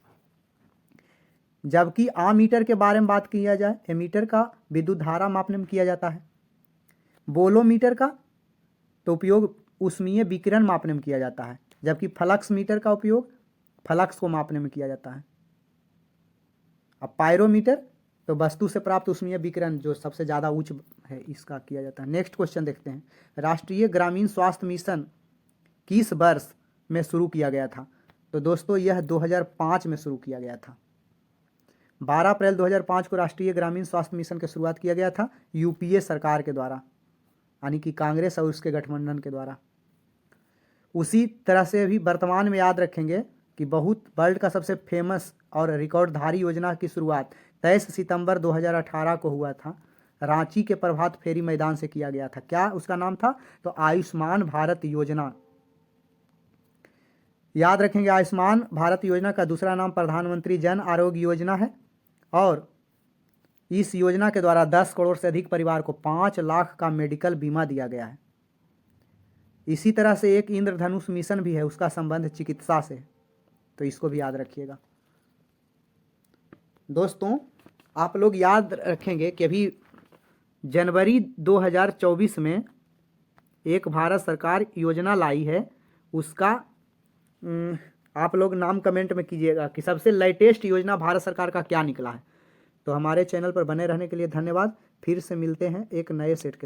जबकि आमीटर के बारे में बात किया जाए, एमीटर का विद्युत धारा मापने में किया जाता है। बोलोमीटर का तो उपयोग ऊष्मीय विकिरण मापने में किया जाता है, जबकि फ्लक्स मीटर का उपयोग फ्लक्स को मापने में किया जाता है। अब पायरोमीटर तो वस्तु से प्राप्त ऊष्मीय विकिरण जो सबसे ज़्यादा उच्च है, इसका किया जाता है। नेक्स्ट क्वेश्चन देखते हैं। राष्ट्रीय ग्रामीण स्वास्थ्य मिशन किस वर्ष में शुरू किया गया था? तो दोस्तों यह 2005 में शुरू किया गया था। 12 अप्रैल 2005 को राष्ट्रीय ग्रामीण स्वास्थ्य मिशन की शुरुआत किया गया था यूपीए सरकार के द्वारा, यानी कि कांग्रेस और उसके गठबंधन के द्वारा। उसी तरह से भी वर्तमान में याद रखेंगे कि बहुत वर्ल्ड का सबसे फेमस और रिकॉर्डधारी योजना की शुरुआत 23 सितंबर 2018 को हुआ था। रांची के प्रभात फेरी मैदान से किया गया था। क्या उसका नाम था? तो आयुष्मान भारत योजना। याद रखेंगे, आयुष्मान भारत योजना का दूसरा नाम प्रधानमंत्री जन आरोग्य योजना है और इस योजना के द्वारा 10 करोड़ से अधिक परिवार को 5 लाख का मेडिकल बीमा दिया गया है। इसी तरह से एक इंद्रधनुष मिशन भी है, उसका संबंध चिकित्सा से है, तो इसको भी याद रखिएगा। दोस्तों, आप लोग याद रखेंगे कि अभी जनवरी 2024 में एक भारत सरकार योजना लाई है, उसका आप लोग नाम कमेंट में कीजिएगा कि सबसे लेटेस्ट योजना भारत सरकार का क्या निकला है। तो हमारे चैनल पर बने रहने के लिए धन्यवाद। फिर से मिलते हैं एक नए सेट के